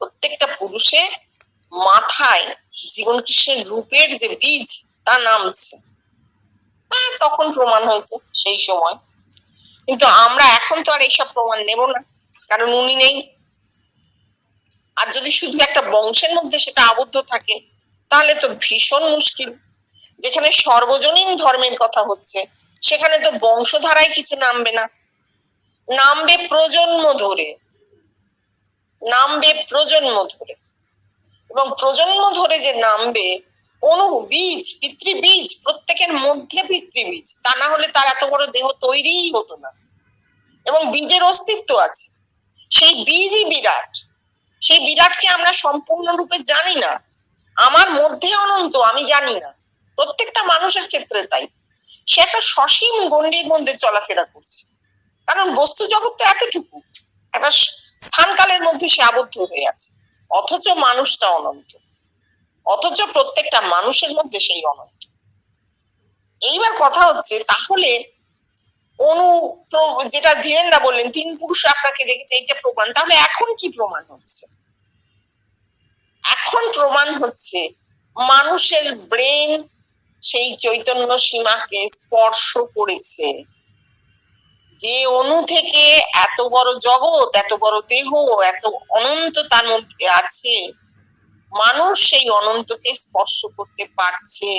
প্রত্যেকটা পুরুষে মাথায় জীবন কৃষ্ণের রূপের যে বীজ তা নামছে। হ্যাঁ, তখন প্রমাণ হয়েছে সেই সময়, কিন্তু আমরা এখন তো আর এইসব প্রমাণ নেব না, কারণ উনি নেই। আর যদি শুধু একটা বংশের মধ্যে সেটা আবদ্ধ থাকে, তাহলে তো ভীষণ মুশকিল। যেখানে সর্বজনীন ধর্মের কথা হচ্ছে, সেখানে তো বংশধারায় কিছু নামবে না, নামবে প্রজন্ম ধরে, নামবে প্রজন্ম ধরে। এবং প্রজন্ম ধরে যে নামবে, অনু বীজ, পিতৃবীজ, প্রত্যেকের মধ্যে পিতৃবীজ, তা না হলে তার এত বড় দেহ তৈরিই হতো না। এবং বীজের অস্তিত্ব আছে, সেই বীজই বিরাট। সেই বিরাটকে আমরা সম্পূর্ণরূপে জানি না, আমার মধ্যে অনন্ত, আমি জানি না। প্রত্যেকটা মানুষের ক্ষেত্রে তাই, সে একটা সসীম গণ্ডির মধ্যে চলাফেরা করছে, কারণ বস্তু জগৎ তো এতটুকু, একটা স্থানকালের মধ্যে সে আবদ্ধ হয়ে আছে। অথচ মানুষটা অনন্ত, অথচ প্রত্যেকটা মানুষের মধ্যে সেই অনন্ত। এইবার কথা হচ্ছে, তাহলে অনু, যেটা ধীরেন্দা বললেন 3 পুরুষ আপনাকে দেখেছে, এটা প্রমাণ। তাহলে এখন কি প্রমাণ হচ্ছে? এখন প্রমাণ হচ্ছে মানুষের ব্রেন সেই চৈতন্য সীমাকে স্পর্শ করেছে। যে অণু থেকে এত বড় জগৎ, এত বড় দেহ, এত অনন্ত তার মধ্যে আছে, মানুষ সেই অনন্তকে স্পর্শ করতে পারছে।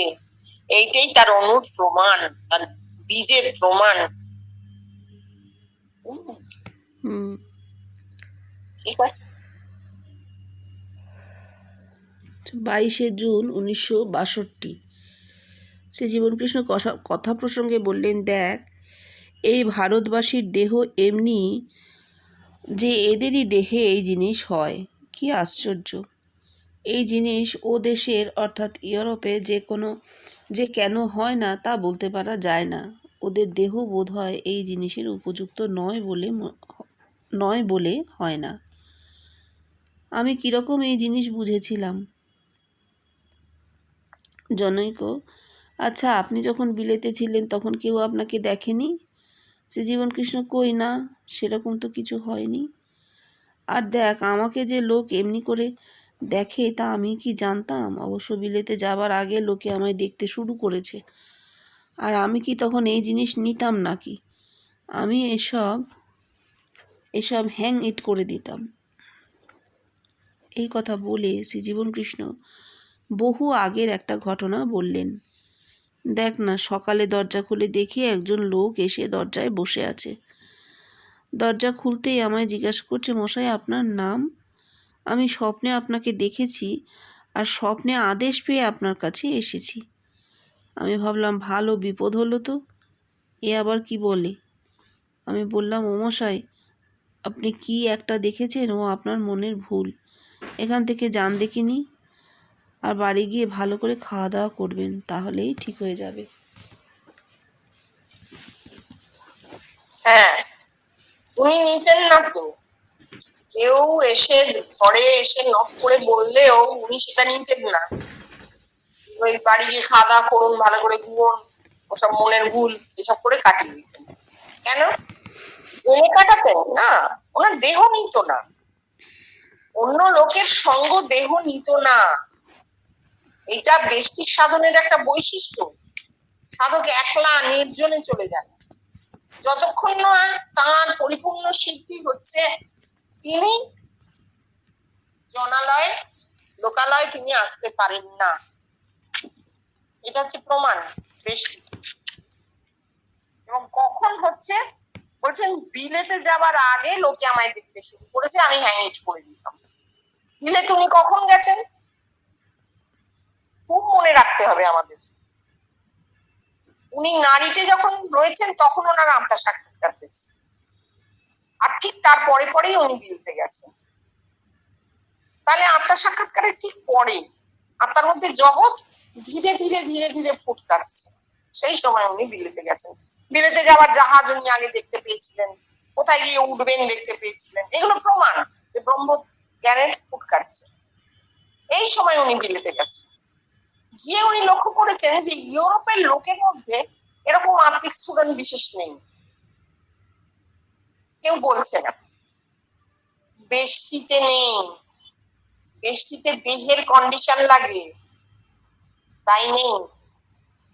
এইটাই তার অণুর প্রমাণ, তার বীজের প্রমাণ। ঠিক আছে। 22শে জুন 1962 শ্রীজীবন কৃষ্ণ কথা প্রসঙ্গে বললেন, দেখ, এই ভারতবাসীর দেহ এমনি যে এদেরই দেহে এই জিনিস হয়। কি আশ্চর্য! এই জিনিস ও দেশের অর্থাৎ ইউরোপে যে কেন হয় না তা বলতে পারা যায় না। ওদের দেহ বোধ হয় এই জিনিসের উপযুক্ত নয় বলে হয় না। আমি কিরকম এই জিনিস বুঝেছিলাম জনৈক? আচ্ছা, আপনি যখন বিলেতে ছিলেন তখন কেউ আপনাকে দেখেনি? শ্রীজীবন কৃষ্ণ: কই না, সেরকম তো কিছু হয়নি। আর দেখ, আমাকে যে লোক এমনি করে দেখে তা আমি কি জানতাম? অবশ্য বিলেতে যাবার আগে লোকে আমায় দেখতে শুরু করেছে। আর আমি কি তখন এই জিনিস নিতাম নাকি? আমি এসব হ্যাং ইট করে দিতাম। এই কথা বলে শ্রীজীবন কৃষ্ণ বহু আগের একটা ঘটনা বললেন। দেখ না, সকালে দরজা খুলে দেখি একজন লোক এসে দরজায় বসে আছে। দরজা খুলতেই আমায় জিজ্ঞাসা করছে, মশাই, আপনার নাম? আমি স্বপ্নে আপনাকে দেখেছি আর স্বপ্নে আদেশ পেয়ে আপনার কাছে এসেছি। আমি ভাবলাম ভালো বিপদ হলো তো, এ আবার কি বলে। আমি বললাম, ও মশাই, আপনি কি একটা দেখেছেন, ও আপনার মনের ভুল। এখান থেকে যান দেখিনি, আর বাড়ি গিয়ে ভালো করে খাওয়া দাওয়া করবেন, তাহলেই ঠিক হয়ে যাবে। হ্যাঁ, উনি নিতেন না তো। কেউ এসে ঘরে এসে নক করে বললেও উনি সেটা নিতেন না। ওই বাড়ি গিয়ে খাওয়া দাওয়া করুন, ভালো করে ঘুমোন, ওসব মনের ভুল এসব করে কাটিয়ে দিতেন। কেন জেলে কাটাতেন না? ওনার দেহ নিত না, অন্য লোকের সঙ্গ দেহ নিত না। এটা বেষ্টির সাধনের একটা বৈশিষ্ট্য। সাধক একলা নির্জনে চলে যান, যতক্ষণ না তার পরিপূর্ণ সিদ্ধি হচ্ছে তিনি জনালয় লোকালয় তিনি আসতে পারেন না। এটা হচ্ছে প্রমাণ বেষ্টি। এবং কখন হচ্ছে বলছেন, বিলেতে যাবার আগে লোকে আমায় দেখতে শুরু করেছে, আমি হ্যাং করে দিতাম। বিলেতে উনি কখন গেছেন খুব মনে রাখতে হবে আমাদের। উনি নারীতে যখন রয়েছেন তখন ওনার আত্মার সাক্ষাৎকার পেয়েছে, আর ঠিক তার পরে পরেই উনি বিলতে গেছেন। তাহলে আত্মার সাক্ষাৎকারের ঠিক পরে আত্মার মধ্যে জগৎ ধীরে ধীরে ধীরে ধীরে ফুট কাটছে, সেই সময় উনি বিলেতে গেছেন। বিলেতে যাওয়ার জাহাজ উনি আগে দেখতে পেয়েছিলেন, কোথায় গিয়ে উঠবেন দেখতে পেয়েছিলেন। এগুলো প্রমাণ যে ব্রহ্ম জ্ঞানের ফুট কাটছে। এই সময় উনি বিলেতে গেছেন, গিয়ে উনি লক্ষ্য করেছেন যে ইউরোপের লোকের মধ্যে এরকম আত্মিক স্ফুরণ বিশেষ নেই। কেউ বলছে না বেষ্টিতে নেই, বেষ্টিতে দেহের কন্ডিশন লাগে, তাই নেই।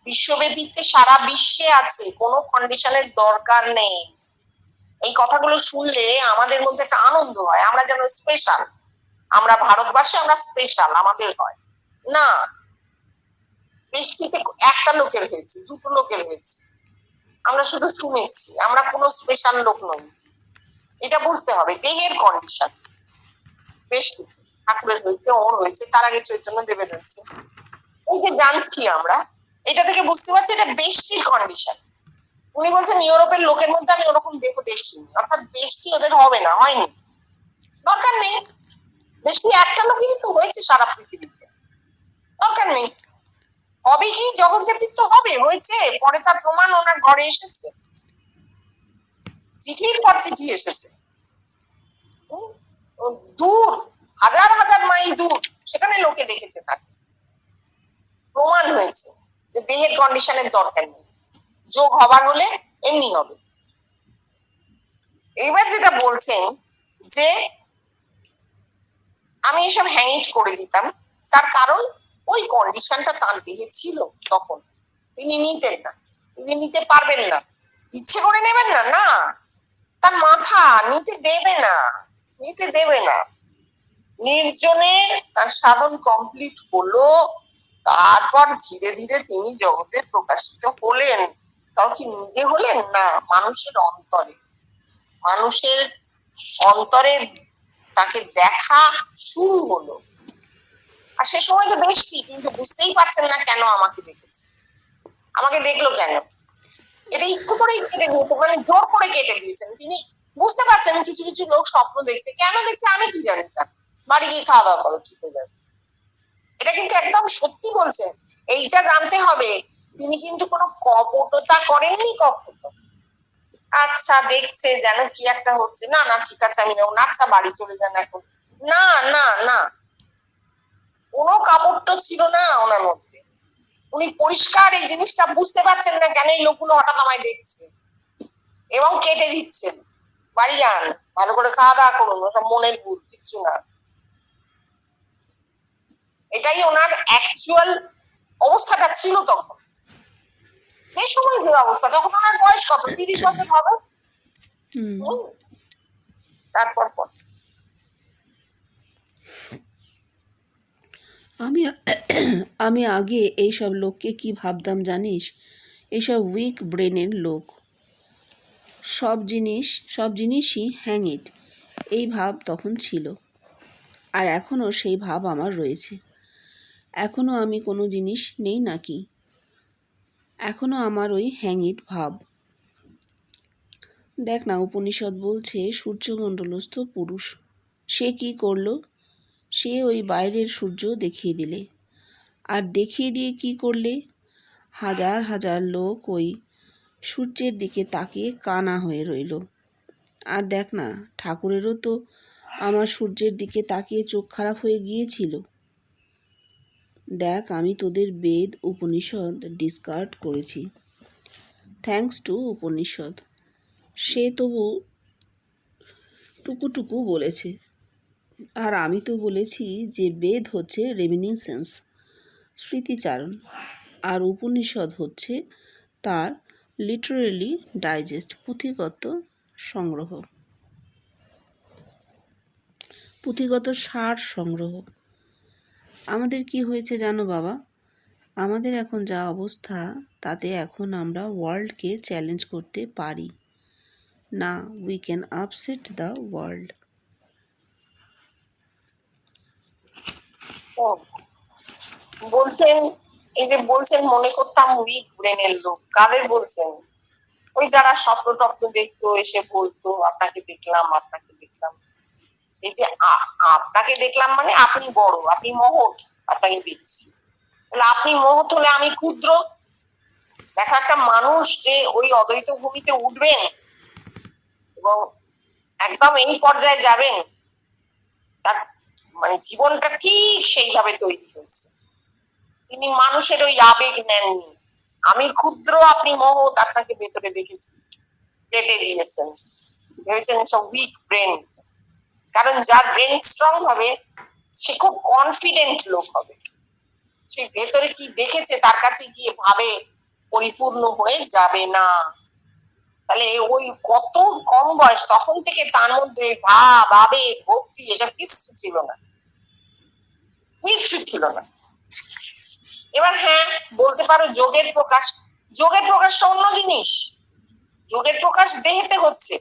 বিশ্বব্যাপীতে সারা বিশ্বে আছে, কোনো কন্ডিশনের দরকার নেই। এই কথাগুলো শুনলে আমাদের মধ্যে একটা আনন্দ হয়, আমরা যেন স্পেশাল, আমরা ভারতবাসী, আমরা স্পেশাল আমাদের হয় না। বৃষ্টিতে একটা লোকের হয়েছে, দুটো লোকের হয়েছে, আমরা শুধু শুনেছি, আমরা কোনো স্পেশাল লোক নই। এটা বুঝতে হবে। দেহের কন্ডিশন বৃষ্টি ঠাকুরের হয়েছে, ওর হয়েছে, তার আগে চৈতন্য দেবের হয়েছে। এই যে জানছি আমরা, এটা থেকে বুঝতে পারছি এটা বৃষ্টির কন্ডিশন। উনি বলছেন ইউরোপের লোকের মধ্যে আমি ওরকম দেহ দেখিনি, অর্থাৎ বৃষ্টি ওদের হবে না, হয়নি, দরকার নেই। বৃষ্টি একটা লোকেরই তো হয়েছে সারা পৃথিবীতে, দরকার নেই। হবে কি জগতের পিত্ত হবে, হয়েছে, পরে তার প্রমাণ ওনার ঘরে এসেছে, চিঠির পর চিঠি এসেছে। দূর হাজার হাজার মাইল দূর, সেখানে লোকে দেখেছে, তাকে প্রমাণ হয়েছে যে দেহের কন্ডিশনের দরকার নেই, যোগ হবার হলে এমনি হবে। এইবার যেটা বলছেন যে আমি এসব হ্যাং করে দিতাম, তার কারণ ওই কন্ডিশনটা তার দেহে ছিল তখন, তিনি নিতেন না, তিনি নিতে পারবেন না, ইচ্ছে করে নেবেন না, না, তার মাথা নিতে দেবে না, নিতে দেবে না। নির্জনে তার সাধন কমপ্লিট হলো, তারপর ধীরে ধীরে তিনি জগতে প্রকাশিত হলেন। তাও কি নিজে হলেন না, মানুষের অন্তরে, মানুষের অন্তরে তাকে দেখা শুরু হলো। আর সে সময় তো বৃষ্টি, কিন্তু বুঝতেই পারছেন না কেন আমাকে দেখেছে, আমাকে দেখলো কেন। এটা ইচ্ছে করেই কেটে দিয়েছে, মানে জোর করে কেটে দিয়েছেন তিনি। বুঝতে পারছেন কিছু কিছু লোক স্বপ্ন দেখছে, কেন দেখছে আমি কি জানি, তার বাড়ি গিয়ে খাওয়া দাওয়া করো, ঠিক হয়ে যাবে। এটা কিন্তু একদম সত্যি বলছেন, এইটা জানতে হবে। তিনি কিন্তু কোনো কপটতা করেননি কখনো। আচ্ছা দেখছে যেন কি একটা হচ্ছে, না না ঠিক আছে আমি যাবো না, আচ্ছা বাড়ি চলে যান এখন, না না না, কোনো কাপড় ছিল না ওনার মধ্যে। উনি পরিষ্কার এই জিনিসটা বুঝতে পারছেন না কেন এই লোকগুলো হঠাৎ আমায় দেখছে, এবং কেটে দিচ্ছেন, বাড়ি যান, ভালো করে খাওয়া দাওয়া করুন, ওসব মনের ভুল, কিচ্ছু না। এটাই ওনার অ্যাকচুয়াল অবস্থাটা ছিল তখন। সেই সময় যে অবস্থা, তখন ওনার বয়স কত, 30 বছর হবে। তারপর আমি আমি আগে এইসব লোককে কি ভাবতাম জানিস, এইসব উইক ব্রেনের লোক, সব জিনিসই হ্যাংইট, এই ভাব তখন ছিল। আর এখনও সেই ভাব আমার রয়েছে। এখনও আমি কোনো জিনিস নেই নাকি, এখনো আমার ওই হ্যাংইট ভাব। দেখ না, উপনিষদ বলছে সূর্যমণ্ডলস্থ পুরুষ। সে কি করলো? সে ওই বাইরের সূর্য দেখিয়ে দিলে। আর দেখিয়ে দিয়ে কি করলে? হাজার হাজার লোক ওই সূর্যের দিকে তাকিয়ে কানা হয়ে রইল। আর দেখ না, ঠাকুরেরও তো আমার সূর্যের দিকে তাকিয়ে চোখ খারাপ হয়ে গিয়েছিল। দেখ, আমি তোদের বেদ উপনিষদ ডিসকার্ড করেছি, থ্যাঙ্কস টু উপনিষদ। সে তবু টুকুটুকু বলেছে। আর আমি তো বলেছি যে বেদ হচ্ছে রেমিনিসেন্স, স্মৃতিচারণ, আর উপনিষদ হচ্ছে তার লিটারেলি ডাইজেস্ট, পুঁথিগত সংগ্রহ, পুঁথিগত সার সংগ্রহ। আমাদের কি হয়েছে জানো বাবা? আমাদের এখন যা অবস্থা, তাতে এখন আমরা ওয়ার্ল্ডকে চ্যালেঞ্জ করতে পারি না। We can upset the world. বলছেন, এই যে বলছেন মনে করতাম উইক ব্রেনের লোক, কাদের বলছেন? ওই যারা স্বপ্ন টপ্ন দেখতো, এসে বলতো আপনাকে দেখলাম, আপনাকে দেখলাম। এই যে আপনাকে দেখলাম মানে আপনি বড়, আপনি মহৎ, আপনাকে দেখছি। তাহলে আপনি মহৎ হলে আমি ক্ষুদ্র। দেখা একটা মানুষ যে ওই অদ্বৈত ভূমিতে উঠবেন এবং একদম এই পর্যায়ে যাবেন, তার মানে জীবনটা ঠিক সেইভাবে তৈরি হয়েছে। তিনি মানুষের ওই আবেগ নেননি, আমি ক্ষুদ্র আপনি মহৎ, আপনাকে ভেতরে দেখেছি, কেটে দিয়েছেন। ভেবেছেন এসব উইক ব্রেন। কারণ যার ব্রেন স্ট্রং হবে সে খুব কনফিডেন্ট লোক হবে। সে ভেতরে কি দেখেছে তার কাছে গিয়ে ভাবে পরিপূর্ণ হয়ে যাবে না। তাহলে ওই কত কম বয়স, তখন থেকে তার মধ্যে ভাব, আবেগ, ভক্তি এসব কিছু ছিল না, কিচ্ছু ছিল না। এবার হ্যাঁ বলতে পারো যোগের প্রকাশ, যোগের প্রকাশটা অন্য জিনিস। যোগের প্রকাশ দেহেতে হচ্ছে,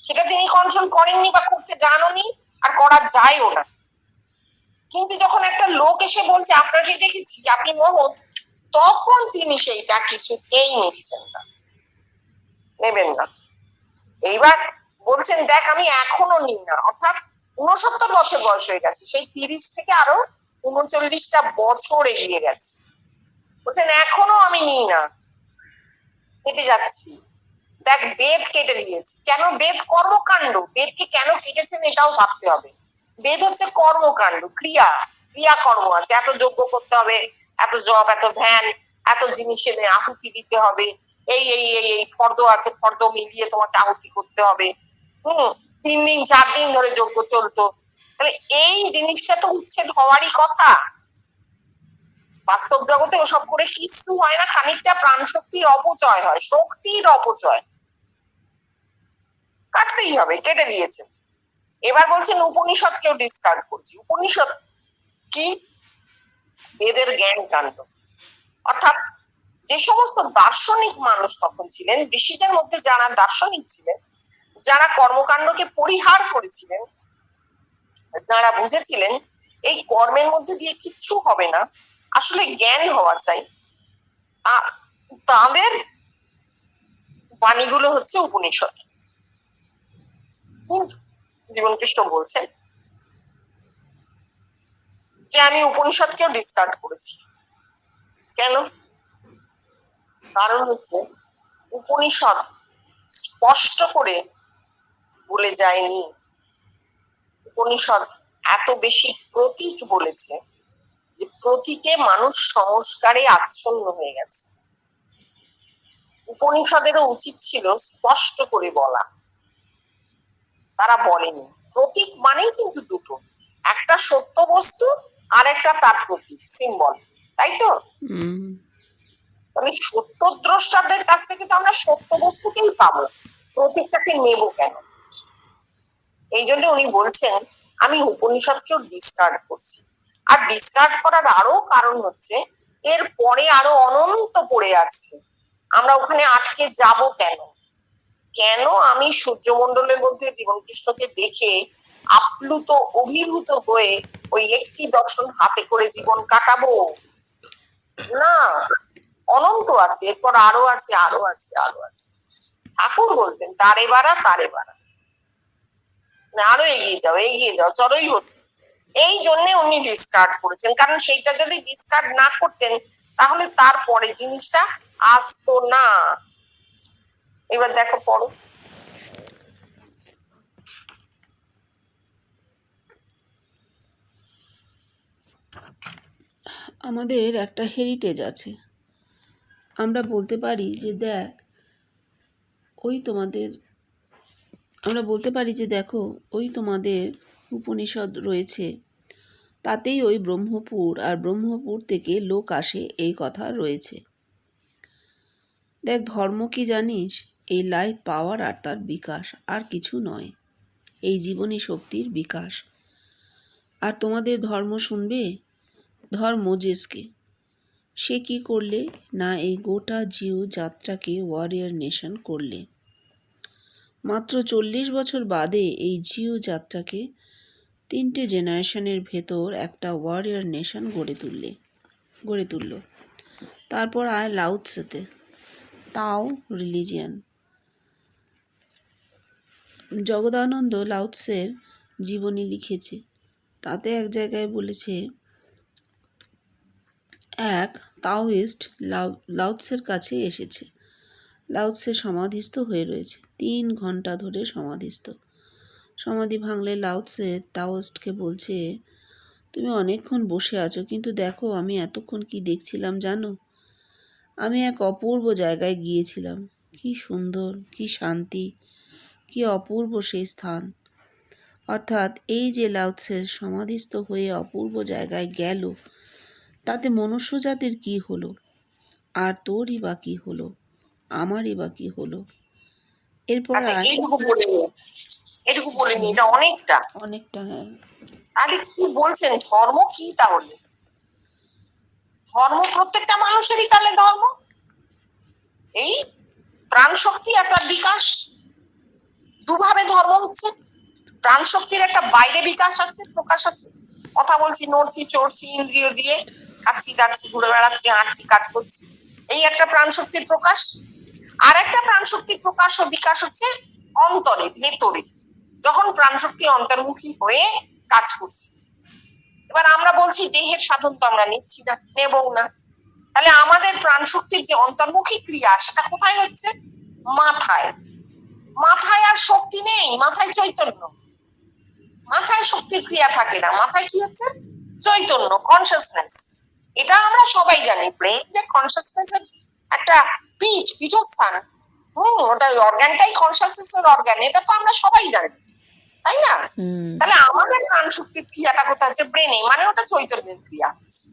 সেটা তিনি কন্ট্রোল করেননি বা করতে জানোনি, আর করা যায়ও না। কিন্তু যখন একটা লোক এসে বলছে আপনাকে দেখেছি, আপনি মহৎ, তখন তিনি সেইটা কিছুতেই নিচ্ছেন না, নেবেন না। এইবার বলছেন দেখ আমি এখনো নিই না, অর্থাৎ 69 বছর বয়স হয়ে গেছে, সেই 30 থেকে আরো 39টা বছর এগিয়ে গেছে। বলছেন এখনো আমি নিই না, কেটে যাচ্ছি। দেখ বেদ কেটে দিয়েছি, কেন? বেদ কর্মকাণ্ড, বেদকে কেন কেটেছেন এটাও ভাবতে হবে। বেদ হচ্ছে কর্মকাণ্ড, ক্রিয়া, ক্রিয়াকর্ম আছে, এত যজ্ঞ করতে হবে, এত জপ, এত ধ্যান, এত জিনিসে আহুতি দিতে হবে, এই এই এই এই ফর্দ আছে, ফর্দ মিলিয়ে তোমাকে আহুতি করতে হবে। 3 দিন 4 দিন ধরে যজ্ঞ চলতো। তাহলে এই জিনিসটা তো উচ্ছেদ হওয়ারই কথা। বাস্তব জগতে ওসব করে কিছু হয় না, খানিকটা প্রাণ শক্তির অপচয় হয়, শক্তির অপচয়। কাটতেই হবে, কেটে দিয়েছেন। এবার বলছেন উপনিষদকেও ডিসকার্ড করছি। উপনিষদ কি? বেদের জ্ঞান কাণ্ড। অর্থাৎ যে সমস্ত দার্শনিক মানুষ তখন ছিলেন, ঋষিদের মধ্যে যারা দার্শনিক ছিলেন, যারা কর্মকাণ্ডকে পরিহার করেছিলেন, যারা বুঝেছিলেন এই কর্মের মধ্যে দিয়ে কিচ্ছু হবে না, আসলে জ্ঞান হওয়া চাই, তাদের বাণীগুলো হচ্ছে উপনিষদ। জীবনকৃষ্ণ বলছেন যে আমি উপনিষদকেও ডিসকার্ড করেছি। কেন? কারণ হচ্ছে উপনিষদ স্পষ্ট করে বলে যায়নি, উপনিষদ এত বেশি প্রতীক বলেছে যে প্রতীকে মানুষ সংস্কারে আচ্ছন্ন হয়ে গেছে। উপনিষদেরও উচিত ছিল স্পষ্ট করে বলা, তারা বলেনি। প্রতীক মানেই কিন্তু দুটো, একটা সত্য বস্তু আর একটা তার প্রতীক, সিম্বল, তাই তো? মানে সত্য দ্রষ্টাদের কাছ থেকে তো আমরা সত্য বস্তুকেই পাবো, প্রতীকটাকে নেব কেন? এই জন্য উনি বলছেন আমি উপনিষদকেও ডিসকার্ড করছি। আর ডিসকার্ড করার আরো কারণ হচ্ছে এর পরে আরো অনন্ত পড়ে আছে, আমরা ওখানে আটকে যাব কেন? কেন আমি সূর্যমণ্ডলের মধ্যে জীবনকৃষ্ণকে দেখে আপ্লুত অভিভূত হয়ে ওই একটি দর্শন হাতে করে জীবন কাটাবো? না, অনন্ত আছে, এরপর আরো আছে, আরো আছে, আরো আছে। ঠাকুর বলছেন তারে বাড়া, তারে বাড়া, আরো এগিয়ে যাও, এগিয়ে যাও, চলোই হচ্ছে। এই জন্য উনি ডিসকার্ড করেছেন, কারণ সেইটা যদি ডিসকার্ড না করতেন তাহলে তারপরে জিনিসটা আসতো না। এবার দেখো পড়ো। আমাদের একটা হেরিটেজ আছে। আমরা বলতে পারি যে দেখ ওই তোমাদের আমরা বলতে পারি যে দেখো ওই তোমাদের উপনিষদ রয়েছে, তাতেই ওই ব্রহ্মপুর আর ব্রহ্মপুর থেকে লোক আসে এই কথা রয়েছে। দেখ ধর্ম কি জানিস? এই লাইফ পাওয়ার আর তার বিকাশ, আর কিছু নয়। এই জীবনী শক্তির বিকাশ। আর তোমাদের ধর্ম শুনবে? ধর মোজেসকে। সে কি করলে না এই গোটা জিও যাত্রাকে ওয়ারিয়ার নেশন করলে। মাত্র 40 বছর বাদে এই জিও যাত্রাকে 3টে জেনারেশনের ভেতর একটা ওয়ারিয়ার নেশন গড়ে তুলল। তারপর আয় লাউৎসেতে, তাও রিলিজিয়ান। জগদানন্দ লাউৎসের জীবনী লিখেছে। তাতে এক জায়গায় বলেছে এক তাওইস্ট লাউৎসের কাছে এসেছে। লাউৎসে সমাধিস্থ হয়ে রয়েছে, 3 ঘন্টা ধরে সমাধিস্থ। সমাধি ভাঙলে লাউৎসে তাওইস্টকে বলছে, তুমি অনেকক্ষণ বসে আছো, কিন্তু দেখো আমি এতক্ষণ কি দেখছিলাম জানো? আমি এক অপূর্ব জায়গায় গিয়েছিলাম। কি সুন্দর, কি শান্তি, কি অপূর্ব সেই স্থান। অর্থাৎ এই যে লাউৎসে সমাধিস্থ হয়ে অপূর্ব জায়গায় গেল, তাতে মনুষ্য জাতির কি হলো? আর তোরই বা কি হলো? আমারই বা কি হলো? এরপর আচ্ছা, এইটুকু বলিনি, এটা অনেকটা। হ্যাঁ। আরে কি বলছেন, ধর্ম কি তাহলে? ধর্ম প্রত্যেকটা মানুষেরই তাহলে ধর্ম, এই প্রাণ শক্তি আর তার বিকাশ। দুভাবে ধর্ম হচ্ছে। প্রাণ শক্তির একটা বাইরে বিকাশ আছে, প্রকাশ আছে। কথা বলছি, নড়ছি, চড়ছি, ইন্দ্রিয় দিয়ে খাচ্ছি, দাচ্ছি, ঘুরে বেড়াচ্ছি, হাঁটছি, কাজ করছি, এই একটা প্রাণ শক্তির প্রকাশ। আর একটা প্রাণ শক্তির প্রকাশ ও বিকাশ হচ্ছে অন্তরে, ভেতরে, যখন প্রাণ শক্তি অন্তর্মুখী হয়ে কাজ করছে। এবার আমরা বলছি দেহের সাধন তো আমরা নিচ্ছি না, নেবও না। তাহলে আমাদের প্রাণ শক্তির যে অন্তর্মুখী ক্রিয়া সেটা কোথায় হচ্ছে? মাথায়। মাথায় আর শক্তি নেই, মাথায় চৈতন্য। মাথায় শক্তির ক্রিয়া থাকে না, মাথায় কি হচ্ছে? চৈতন্য, কনসিয়াসনেস। এটা আমরা সবাই জানি, ব্রেন যে কনসিয়াসনেস এর একটা পীঠস্থান। ওটা অর্গানটাই কনসিয়াসনেস এর অর্গান, এটা তো আমরা সবাই জানি, তাই না? তাহলে আমাদের প্রাণ শক্তির ক্রিয়াটা কোথায় হচ্ছে? ব্রেনে, মানে ওটা চৈতন্যের ক্রিয়া হচ্ছে।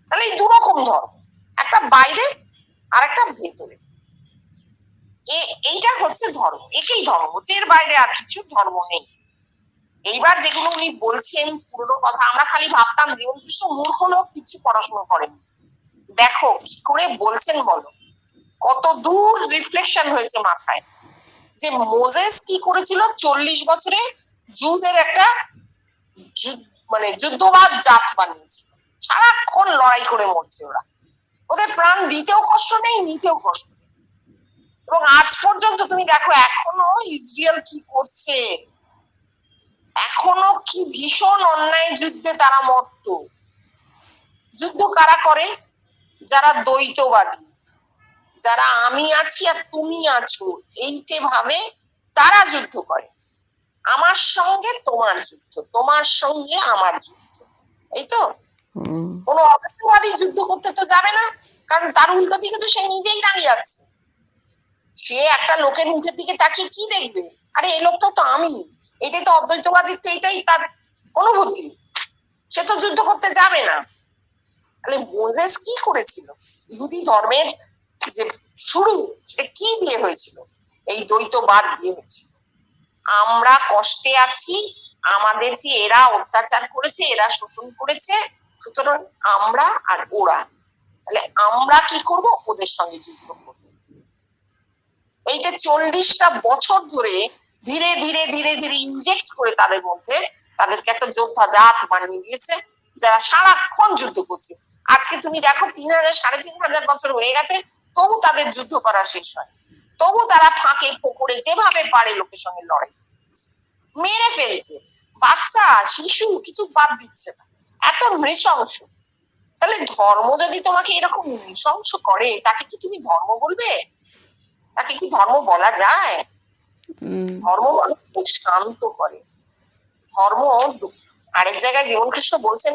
তাহলে এই দুরকম ধর্ম, একটা বাইরে আর একটা ভেতরে। এইটা হচ্ছে ধর্ম, একেই ধর্ম হচ্ছে, এর বাইরে আর কিছু ধর্ম নেই। এইবার যেগুলো উনি বলছেন পুরনো কথা, আমরা খালি ভাবতাম জীবন কৃষ্ণ মূর্খ লোক, কিছু পড়াশোনা করেন। দেখো কি করে বলছেন বলো, কত দূর রিফ্লেকশন হয়েছে মাথায়। যে মোজেস কি করেছিল, 40 বছরে জুদের একটা মানে যুদ্ধবাদ জাত বানিয়েছিল। সারাক্ষণ লড়াই করে মরছে ওরা, ওদের প্রাণ দিতেও কষ্ট নেই, নিতেও কষ্ট নেই। এবং আজ পর্যন্ত তুমি দেখো এখনো ইসরায়েল কি করছে, এখনো কি ভীষণ অন্যায় যুদ্ধে তারা মত্ত। যুদ্ধ কারা করে? যারা দ্বৈতবাদী, যারা আমি আছি আর তুমি আছো এইটে ভাবে তারা যুদ্ধ করে। আমার সঙ্গে তোমার যুদ্ধ, তোমার সঙ্গে আমার যুদ্ধ, এই তো। কোনো অদ্বৈতবাদী যুদ্ধ করতে তো যাবে না, কারণ তার উল্টো দিকে তো সে নিজেই দাঁড়িয়ে আছে। সে একটা লোকের মুখের দিকে তাকিয়ে কি দেখবে? আরে এই লোকটা তো আমি, এটাই তো অদ্বৈতবাদীত্ব, এটাই তার অনুভূতি। সে তো যুদ্ধ করতে যাবে না। তাহলে মোজেস কি করেছিল? ইহুদি ধর্মের যে শুরু, সেটা কি দিয়ে হয়েছিল? এই দ্বৈতবাদ দিয়ে হয়েছিল। আমরা কষ্টে আছি, আমাদেরকে এরা অত্যাচার করেছে, এরা শোষণ করেছে, সুতরাং আমরা আর ওরা, তাহলে আমরা কি করব? ওদের সঙ্গে যুদ্ধ করব। এইটা 40টা বছর ধরে ধীরে ধীরে ধীরে ধীরে ইনজেক্ট করে তাদের মধ্যে তাদেরকে একটা যোদ্ধা জাত বানিয়ে দিয়েছে, যারা সারাক্ষণ যুদ্ধ করছে। আজকে তুমি দেখো 3,000 3,500 বছর হয়ে গেছে, তবু তাদের যুদ্ধ করা শেষ হয়, তবু তারা ফাঁকে ফোকরে যেভাবে পারে লোকের সঙ্গে লড়াই মেরে ফেলছে, বাচ্চা শিশু কিছু বাদ দিচ্ছে না, এত নৃশংস। তাহলে ধর্ম যদি তোমাকে এরকম নৃশংস করে, তাকে কি তুমি ধর্ম বলবে? তাকে কি ধর্ম বলা যায়? ধর্ম মানুষকে শান্ত করে। ধর্ম আরেক জায়গায় জীবন কৃষ্ণ বলছেন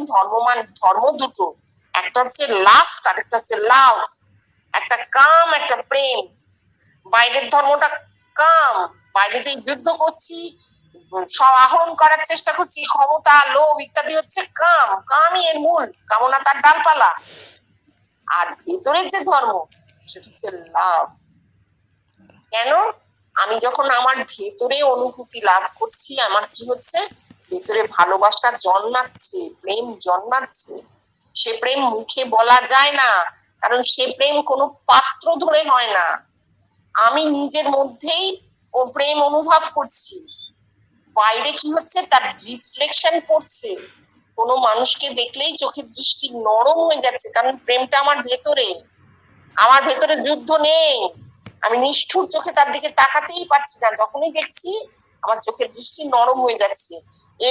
ধর্ম দুটো, একটা হচ্ছে লাস্ট আর একটা হচ্ছে লাভ, একটা কাম একটা প্রেম। বাইরের ধর্মটা কাম, বাইরে যে যুদ্ধ করছি, সব আহরণ করার চেষ্টা করছি, ক্ষমতা লোভ ইত্যাদি হচ্ছে কাম, কামই এর মূল, কামনা তার ডালপালা। আর ভেতরের যে ধর্ম সেটা হচ্ছে লাভ। কেন? আমি যখন আমার ভেতরে অনুভূতি লাভ করছি, আমার কি হচ্ছে, ভেতরে ভালোবাসা জন্মাচ্ছে, প্রেম জন্মাচ্ছে। সে প্রেম মুখে বলা যায় না, কারণ সে প্রেম কোনো পাত্র ধরে হয় না, আমি নিজের মধ্যেই ও প্রেম অনুভব করছি। বাইরে কি হচ্ছে, তার রিফ্লেকশন পড়ছে। কোনো মানুষকে দেখলেই চোখের দৃষ্টি নরম হয়ে যাচ্ছে, কারণ প্রেমটা আমার ভেতরে। আমার ভেতরে যুদ্ধ নেই, আমি নিষ্ঠুর চোখে তার দিকে তাকাতেই পারছি না, যখনই দেখছি আমার চোখের দৃষ্টি নরম হয়ে যাচ্ছে।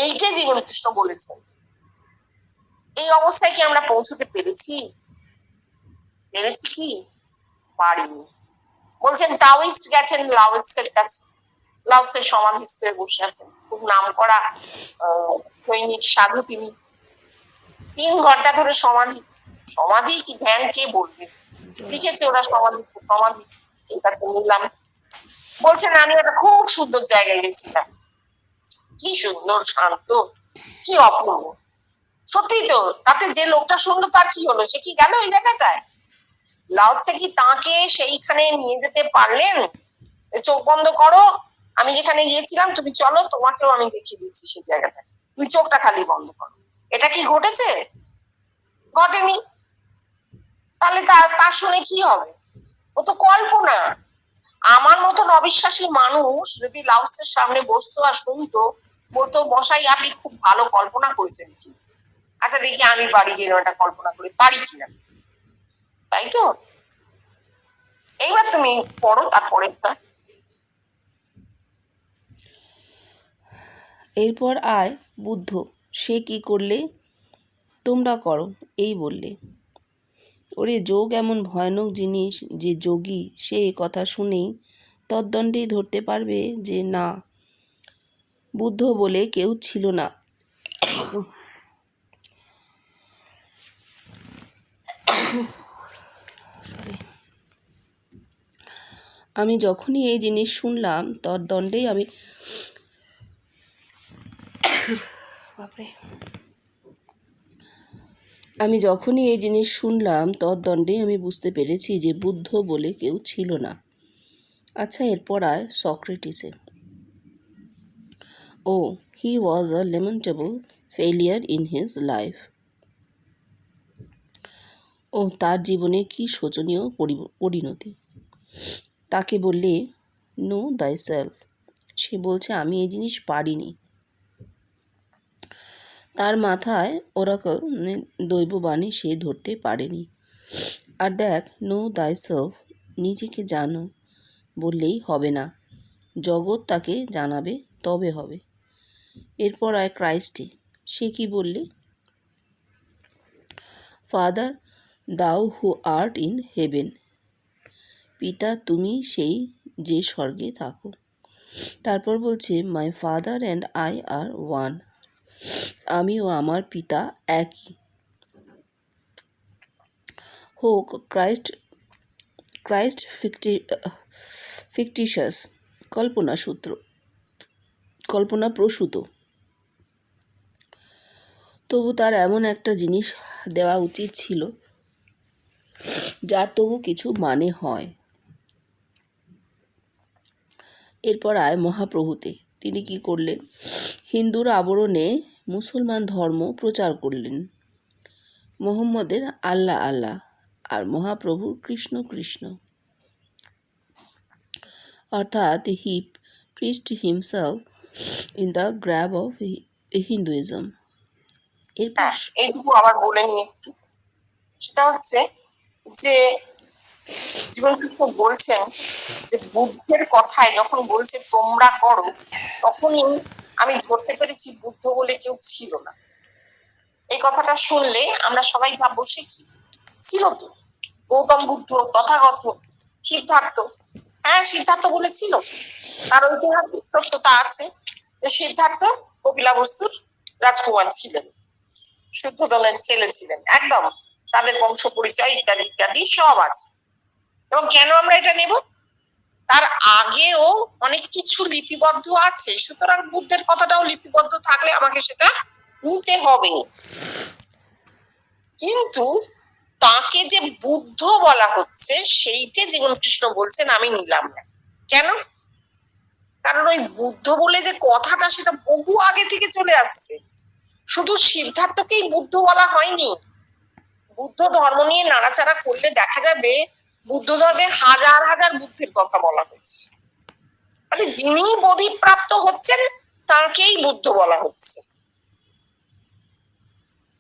এইটাই জীবন কৃষ্ণ বলেছেন। এই অবস্থায় কি আমরা পৌঁছতে পেরেছি? পেরেছি কি? পারিনি। বলছেন তাওইস্ট গেছেন লাওসের কাছে, লাওসের সমাধিস্থলে বসে আছেন, খুব নাম করা সৈনিক সাধু তিনি। 3 ঘন্টা ধরে সমাধি, সমাধি কি ধ্যান কে বলবে, লিখেছে ওরা সমাধি, সমাধি ঠিক আছে নিলাম। বলছেন আমি একটা খুব সুন্দর জায়গায় গেছিলাম, কি সুন্দর শান্ত, কি অপূর্ব। সত্যি তো, তাতে যে লোকটা শুনলো তার কি হলো, সে কি গেল ওই জায়গাটায়? লাওৎসে কি তাকে সেইখানে নিয়ে যেতে পারলেন? চোখ বন্ধ করো, আমি যেখানে গিয়েছিলাম তুমি চলো, তোমাকেও আমি দেখিয়ে দিচ্ছি সেই জায়গাটা, তুমি চোখটা খালি বন্ধ করো। এটা কি ঘটেছে? ঘটেনি। তাহলে তা শুনে কি হবে? ও তো কল্পনা। আমার মতন অবিশ্বাসী মানুষ যদি লাউসের সামনে বসতো আর শুনতো, বলতো মশাই আপনি খুব ভালো কল্পনা করেছেন, কিন্তু আচ্ছা দেখি আমি বাড়ি গিয়ে এটা কল্পনা করে পারি কিনা। তাই তো? এইবার তুমি পড়ো তারপরেরটা। এরপর আয় বুদ্ধ, সে কি করলে? তোমরা করো এই বললে। ওরে যোগ এমন ভয়ানক জিনিস যে যোগী সে কথা শুনেই তদ্দণ্ডেই ধরতে পারবে যে না, বুদ্ধ বলে কেউ ছিল না। আমি যখনই এই জিনিস শুনলাম তদ্দণ্ডেই আমি যখনই এই জিনিস শুনলাম তদ্দণ্ডেই আমি বুঝতে পেরেছি যে বুদ্ধ বলে কেউ ছিল না। আচ্ছা এরপর আয় সক্রেটিসে। ও হি ওয়াজ আ লেমেন্টেবল ফেলিয়ার ইন হিজ লাইফ। ও তার জীবনে কি শোচনীয় পরিণতি। তাকে বললে নো দাই সেলফ, সে বলছে আমি এই জিনিস পারিনি। তার মাথায় ওরাকল দৈববাণী সে ধরতে পারেনি। আর দেখ নো দাই সেলফ, নিজেকে জানো বললেই হবে না, জগৎ তাকে জানাবে তবে হবে। এরপর আয় ক্রাইস্টে, সে কি বললে? ফাদার দাও হু আর্ট ইন হেভেন, পিতা তুমি সেই যে স্বর্গে থাকো। তারপর বলছে my father and I are one, আমি ও আমার পিতা একই। হোক ক্রাইস্ট ক্রাইস্ট ফিকটিশাস, কল্পনা প্রসূত, তবু তার এমন একটা জিনিস দেওয়া উচিত ছিল যার তবু কিছু মানে হয়। এরপর আয় মহাপ্রভুতে, তিনি কি করলেন? হিন্দুর আবরণে মুসলমান ধর্ম প্রচার করলেন, মোহাম্মদের আল্লাহ আল্লাহ আর মহাপ্রভুর কৃষ্ণ কৃষ্ণ। অর্থাৎ he preached himself in the grab of Hinduism. এরপর হ্যাঁ, এইটুকু আবার বলে নিই একটু। সেটা হচ্ছে যে জীবনকৃষ্ণ বলছেন যে বুদ্ধের কথায় যখন বলছে তোমরা করো, তখনই আমি ধরতে পেরেছি বুদ্ধ বলে কেউ ছিল না। এই কথাটা শুনলে আমরা সবাই ভাববো সে কি ছিল, তো গৌতম বুদ্ধ, তথাগত, সিদ্ধার্থ। হ্যাঁ, সিদ্ধার্থ বলেছিল, তার ঐতিহাসিক সত্যতা আছে যে সিদ্ধার্থ কপিলাবস্তুর রাজকুমার ছিলেন, শুদ্ধোদনের ছেলে ছিলেন, একদম তাদের বংশ পরিচয় ইত্যাদি ইত্যাদি সব আছে। এবং কেন আমরা এটা নেব, তার আগেও অনেক কিছু লিপিবদ্ধ আছে, সুতরাং বুদ্ধের কথাটাও লিপিবদ্ধ থাকলে আমাকে সেটা নিতে হবে। কিন্তু তাকে যে বুদ্ধ বলা হচ্ছে সেইটে জীবনকৃষ্ণ বলছেন আমি নিলাম না। কেন? কারণ ওই বুদ্ধ বলে যে কথাটা সেটা বহু আগে থেকে চলে আসছে। শুধু সিদ্ধার্থকেই বুদ্ধ বলা হয়নি, বুদ্ধ ধর্ম নিয়ে নাড়াচাড়া করলে দেখা যাবে বুদ্ধ ধর্মে হাজার হাজার বুদ্ধের কথা বলা হচ্ছে। মানে যিনি বোধিপ্রাপ্ত হচ্ছেন তাকেই বুদ্ধ বলা হচ্ছে।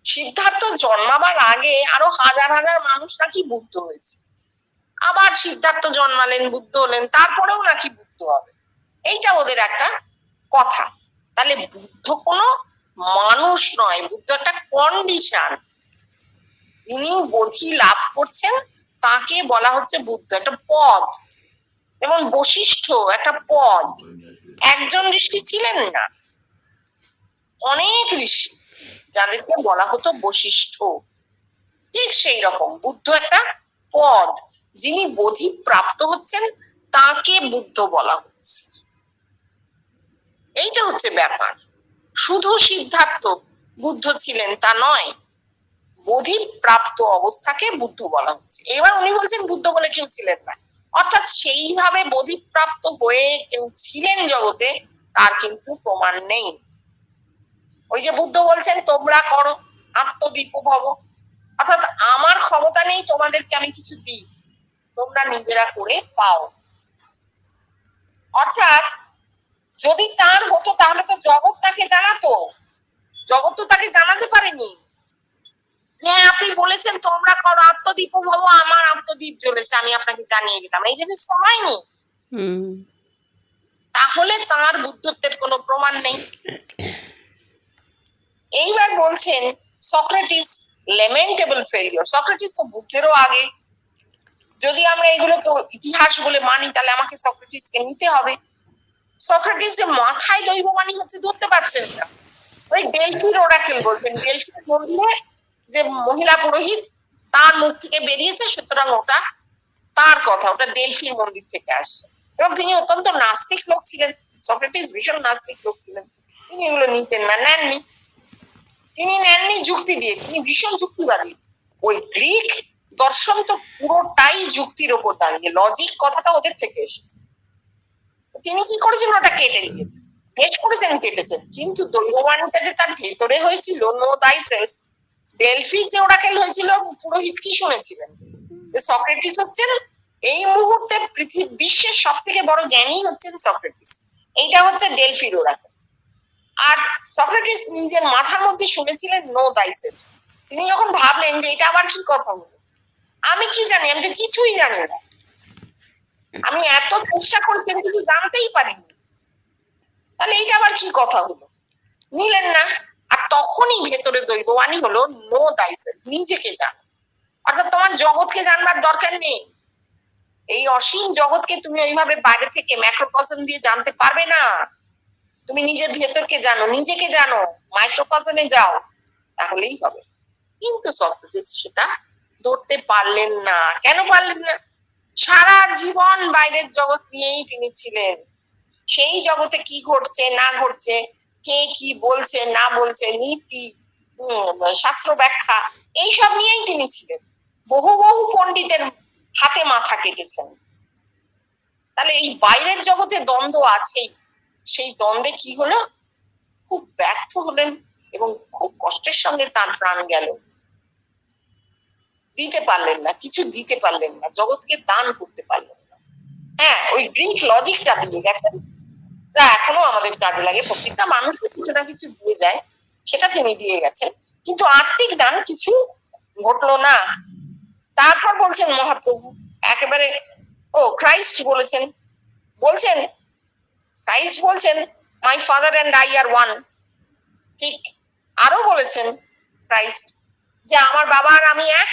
সিদ্ধার্থ জন্মাবার আগে আরো হাজার হাজার মানুষ নাকি বুদ্ধ হয়েছে, আবার সিদ্ধার্থ জন্মালেন, বুদ্ধ হলেন, তারপরেও নাকি বুদ্ধ হবে। এইটা ওদের একটা কথা। তাহলে বুদ্ধ কোনো মানুষ নয়, বুদ্ধ একটা কন্ডিশন। যিনি বোধি লাভ করছেন তাকে বলা হচ্ছে বুদ্ধ, একটা পদ। যেমন বশিষ্ঠ একটা পদ, একজন ঋষি ছিলেন না, অনেক ঋষি যাদেরকে বলা হতো বশিষ্ঠ। ঠিক সেই রকম বুদ্ধ একটা পদ, যিনি বোধি প্রাপ্ত হচ্ছেন তাকে বুদ্ধ বলা হচ্ছে। এইটা হচ্ছে ব্যাপার। শুধু সিদ্ধার্থ বুদ্ধ ছিলেন তা নয়, বোধি প্রাপ্ত অবস্থাকে বুদ্ধ বলা হচ্ছে। এবার উনি বলছেন বুদ্ধ বলে কেউ ছিলেন না, অর্থাৎ সেইভাবে বোধি প্রাপ্ত হয়ে কেউ ছিলেন জগতে তার কিন্তু প্রমাণ নেই। ওই যে বুদ্ধ বলছেন তোমরা করো আত্মদীপ ভব, অর্থাৎ আমার ক্ষমতা নেই তোমাদেরকে আমি কিছু দিই, তোমরা নিজেরা করে পাও। অর্থাৎ যদি তার হতো তাহলে তো জগৎ তাকে জানাতো, জগৎ তো তাকে জানাতে পারেনি যে আপনি বলেছেন তোমরা করো আত্মদীপ ভব, আমার আত্মদীপ জ্বলেছে, আমি আপনাকে জানিয়ে দিলাম, এই জিনিস তো হয়নি। তাহলে তার বুদ্ধত্বের কোনো প্রমাণ নেই। এইবার বলছেন সক্রেটিস লেমেন্টেবল ফেলিওর। সক্রেটিস তো বুদ্ধেরও আগে। যদি আমরা এগুলোকে ইতিহাস বলে মানি তাহলে আমাকে সক্রেটিসকে নিতে হবে। সক্রেটিস যে মাথায় দৈববাণী হচ্ছে ধরতে পারছেন না। ওই ডেলফির ওরাকেল বলছেন, ডেলফির মন্দিরে যে মহিলা পুরোহিত তার মুখ থেকে বেরিয়েছে, সুতরাং ওটা তার কথা, ওটা ডেলফির মন্দির থেকে আসছে। এবং তিনি অত্যন্ত নাস্তিক লোক ছিলেন, সক্রেটিস ভীষণ নাস্তিক লোক ছিলেন, তিনি এগুলো নিতেন না, নেননি। তিনি নেননি যুক্তি দিয়ে, তিনি ভীষণ যুক্তিবাদী। ওই গ্রিক দর্শন তো পুরোটাই যুক্তির ওপর দাঁড়িয়ে, লজিক কথাটা ওদের থেকে এসেছে। তিনি কি করেছেন, ওটা কেটে দিয়েছেন, বেশ করেছেন কেটেছেন, কিন্তু দৈববাণীটা যে তার ভেতরে হয়েছিল, নো দাই সেলফ, ডেলফি যে ওরাকেল হয়েছিল, পুরোহিত কি শুনেছিলেন যে সক্রেটিস হচ্ছেন এই মুহূর্তে পৃথিবী বিশ্বের সব থেকে বড় জ্ঞানী হচ্ছেন সক্রেটিস। এইটা হচ্ছে ডেলফির ওরাকেল। আর সক্রেটিস নিজের মাথার মধ্যে শুনেছিলেন নো দাই সেলফ। তিনি যখন ভাবলেন যে এটা আবার কি কথা হলো, আমি কি জানি, আমি তো কিছুই জানি না, আমি এত চেষ্টা করছি আমি কিছু জানতেই পারিনি, তাহলে এইটা আবার কি কথা হলো, নিলেন না। আর তখনই ভেতরে দৈববাণী হলো নো দাই সেলফ, নিজেকে জানো। অর্থাৎ তোমার জগৎকে জানবার দরকার নেই, এই অসীম জগৎকে তুমি ওইভাবে বাইরে থেকে ম্যাক্রোকসম দিয়ে জানতে পারবে না। তুমি নিজের ভেতরকে জানো, নিজেকে জানো, মাইক্রোকসমে যাও, তাহলেই হবে। কিন্তু সক্রেটিস সেটা ধরতে পারলেন না। কেন পারলেন না? সারা জীবন বাইরের জগৎ নিয়েই তিনি ছিলেন। সেই জগতে কি ঘটছে না ঘটছে, কে কি বলছে না বলছে, নীতি, শাস্ত্র ব্যাখ্যা, এইসব নিয়েই তিনি ছিলেন। বহু বহু পণ্ডিতের হাতে মাথা কেটেছেন। তাহলে এই বাইরের জগতে দ্বন্দ্ব আছেই, সেই দ্বন্দ্বে কি হলো, খুব ব্যর্থ হলেন এবং খুব কষ্টের সঙ্গে তার প্রাণ গেল। দিতে পারলেন না, কিছু দিতে পারলেন না, জগৎকে দান করতে পারলেন না। হ্যাঁ, ওই গ্রিক লজিকটা দিয়ে গেছেন, যা এখনো আমাদের কাজে লাগে, প্রত্যেকটা মানুষ কিছু না কিছু দিয়ে যায়, সেটা তিনি দিয়ে গেছেন। কিন্তু আত্মিক দান কিছু ঘটলো না। তারপর বলছেন মহাপ্রভু একেবারে, ও ক্রাইস্ট বলছেন ক্রাইস্ট বলছেন my father and I are one. ঠিক আরো বলেছেন ক্রাইস্ট যে আমার বাবা আর আমি এক,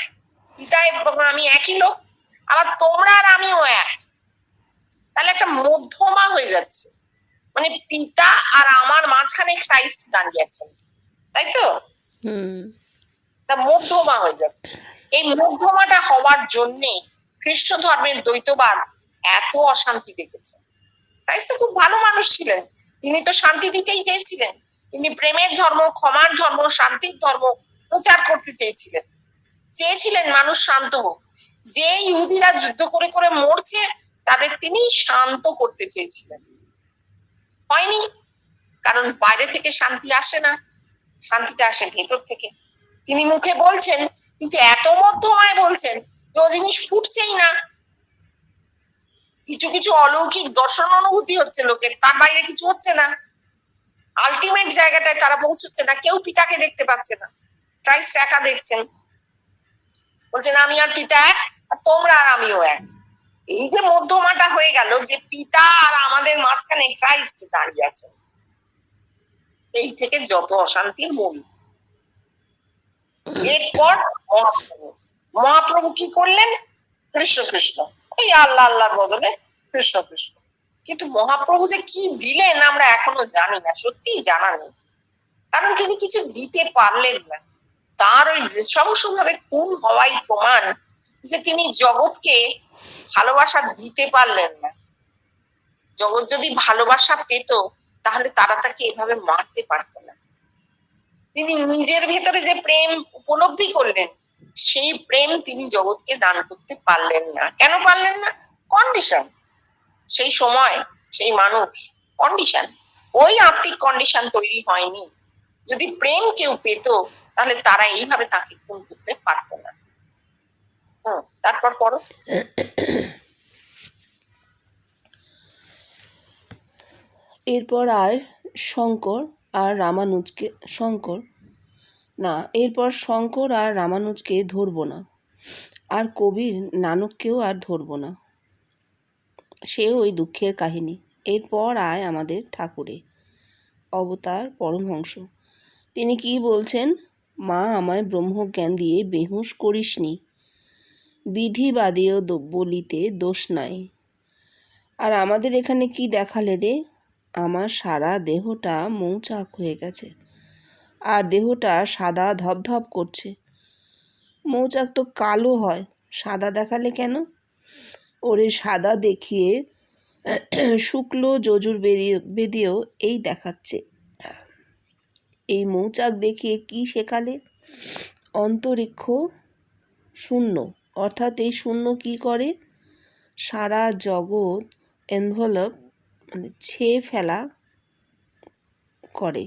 পিতা এবং আমি একই লোক, আবার তোমরা আর আমিও এক। তাহলে একটা মধ্যমা হয়ে যাচ্ছে, মানে পিতা আর আমার মাঝখানে ক্রাইস্ট দাঁড়িয়ে আছেন, তাই তো? মধ্যমা হয়ে যাবে। এই মধ্যমাটা হওয়ার জন্য খ্রিস্ট ধর্মের দ্বৈতবাদ এত অশান্তি দেখেছে। ক্রাইস্ট খুব ভালো মানুষ ছিলেন, তিনি তো শান্তি দিতেই চেয়েছিলেন, তিনি প্রেমের ধর্ম, ক্ষমার ধর্ম, শান্তির ধর্ম প্রচার করতে চেয়েছিলেন মানুষ শান্ত হোক। যে ইহুদিরা যুদ্ধ করে করে মরছে তাদের তিনি শান্ত করতে চেয়েছিলেন, হয়নি। কারণ বাইরে থেকে শান্তি আসে না, শান্তিটা আসে ভেতর থেকে। তিনি মুখে বলছেন কিন্তু এত মধ্যমায় বলছেন যে ও জিনিস ফুটছেই না। কিছু কিছু অলৌকিক দর্শন অনুভূতি হচ্ছে লোকের, তার বাইরে কিছু হচ্ছে না। আলটিমেট জায়গাটায় তারা পৌঁছচ্ছে না, কেউ পিতাকে দেখতে পাচ্ছে না, ক্রাইস্ট একা দেখছেন। বলছেন আমি আর পিতা এক, আর তোমরা আর আমিও এক। এই যে মধ্যমাটা হয়ে গেল, যে পিতা আর আমাদের মাঝখানে ক্রাইস্ট দাঁড়িয়ে আছে, এই থেকে যত অশান্তির মূল। এরপর মহাপ্রভু কি করলেন? কৃষ্ণ কৃষ্ণ, ওই আল্লাহ আল্লাহর বদলে কৃষ্ণ কৃষ্ণ। কিন্তু মহাপ্রভু যে কি দিলেন আমরা এখনো জানি না, সত্যিই জানা নেই। কারণ তিনি কিছু দিতে পারলেন না। তার ওই নৃশংসভাবে খুন হওয়াই প্রমাণ যে তিনি জগৎকে ভালোবাসা দিতে পারলেন না। জগৎ যদি ভালোবাসা পেত তাহলে তারা তাকে এভাবে মারতে পারত না। তিনি নিজের ভেতরে যে প্রেম উপলব্ধি করলেন, সেই প্রেম তিনি জগৎকে দান করতে পারলেন না। কেন পারলেন না? কন্ডিশন। সেই সময় সেই মানুষ, কন্ডিশন, ওই আত্মিক কন্ডিশন তৈরি হয়নি। যদি প্রেম কেউ পেত তাহলে তারা এইভাবে তাকে খুন করতে পারত না। তারপর পড়ো। এরপর শঙ্কর আর রামানুজকে ধরবো না, আর কবির নানককেও আর ধরবো না, সে ওই দুঃখের কাহিনী। এরপর আমাদের ঠাকুরে অবতার পরমহংস, তিনি কি বলছেন? মা আমায় ব্রহ্মজ্ঞান দিয়ে বেহুশ করিসনি, বিধিবাদীয় বলিতে দোষ নাই। আর আমাদের এখানে কি দেখালে রে? আমার সারা দেহটা মৌচাক হয়ে গেছে, আর দেহটা সাদা ধপধপ করছে। মৌচাক তো কালো হয়, সাদা দেখালে কেন? ওরে সাদা দেখিয়ে শুক্ল যজুর বেদিয়েও এই দেখাচ্ছে। এই মৌচাক দেখিয়ে কি শেখালে? অন্তরিক্ষ শূন্য, অর্থাৎ এই শূন্য কি করে? সারা জগৎ এনভেলপ, মানে ছেয়ে ফেলা করে,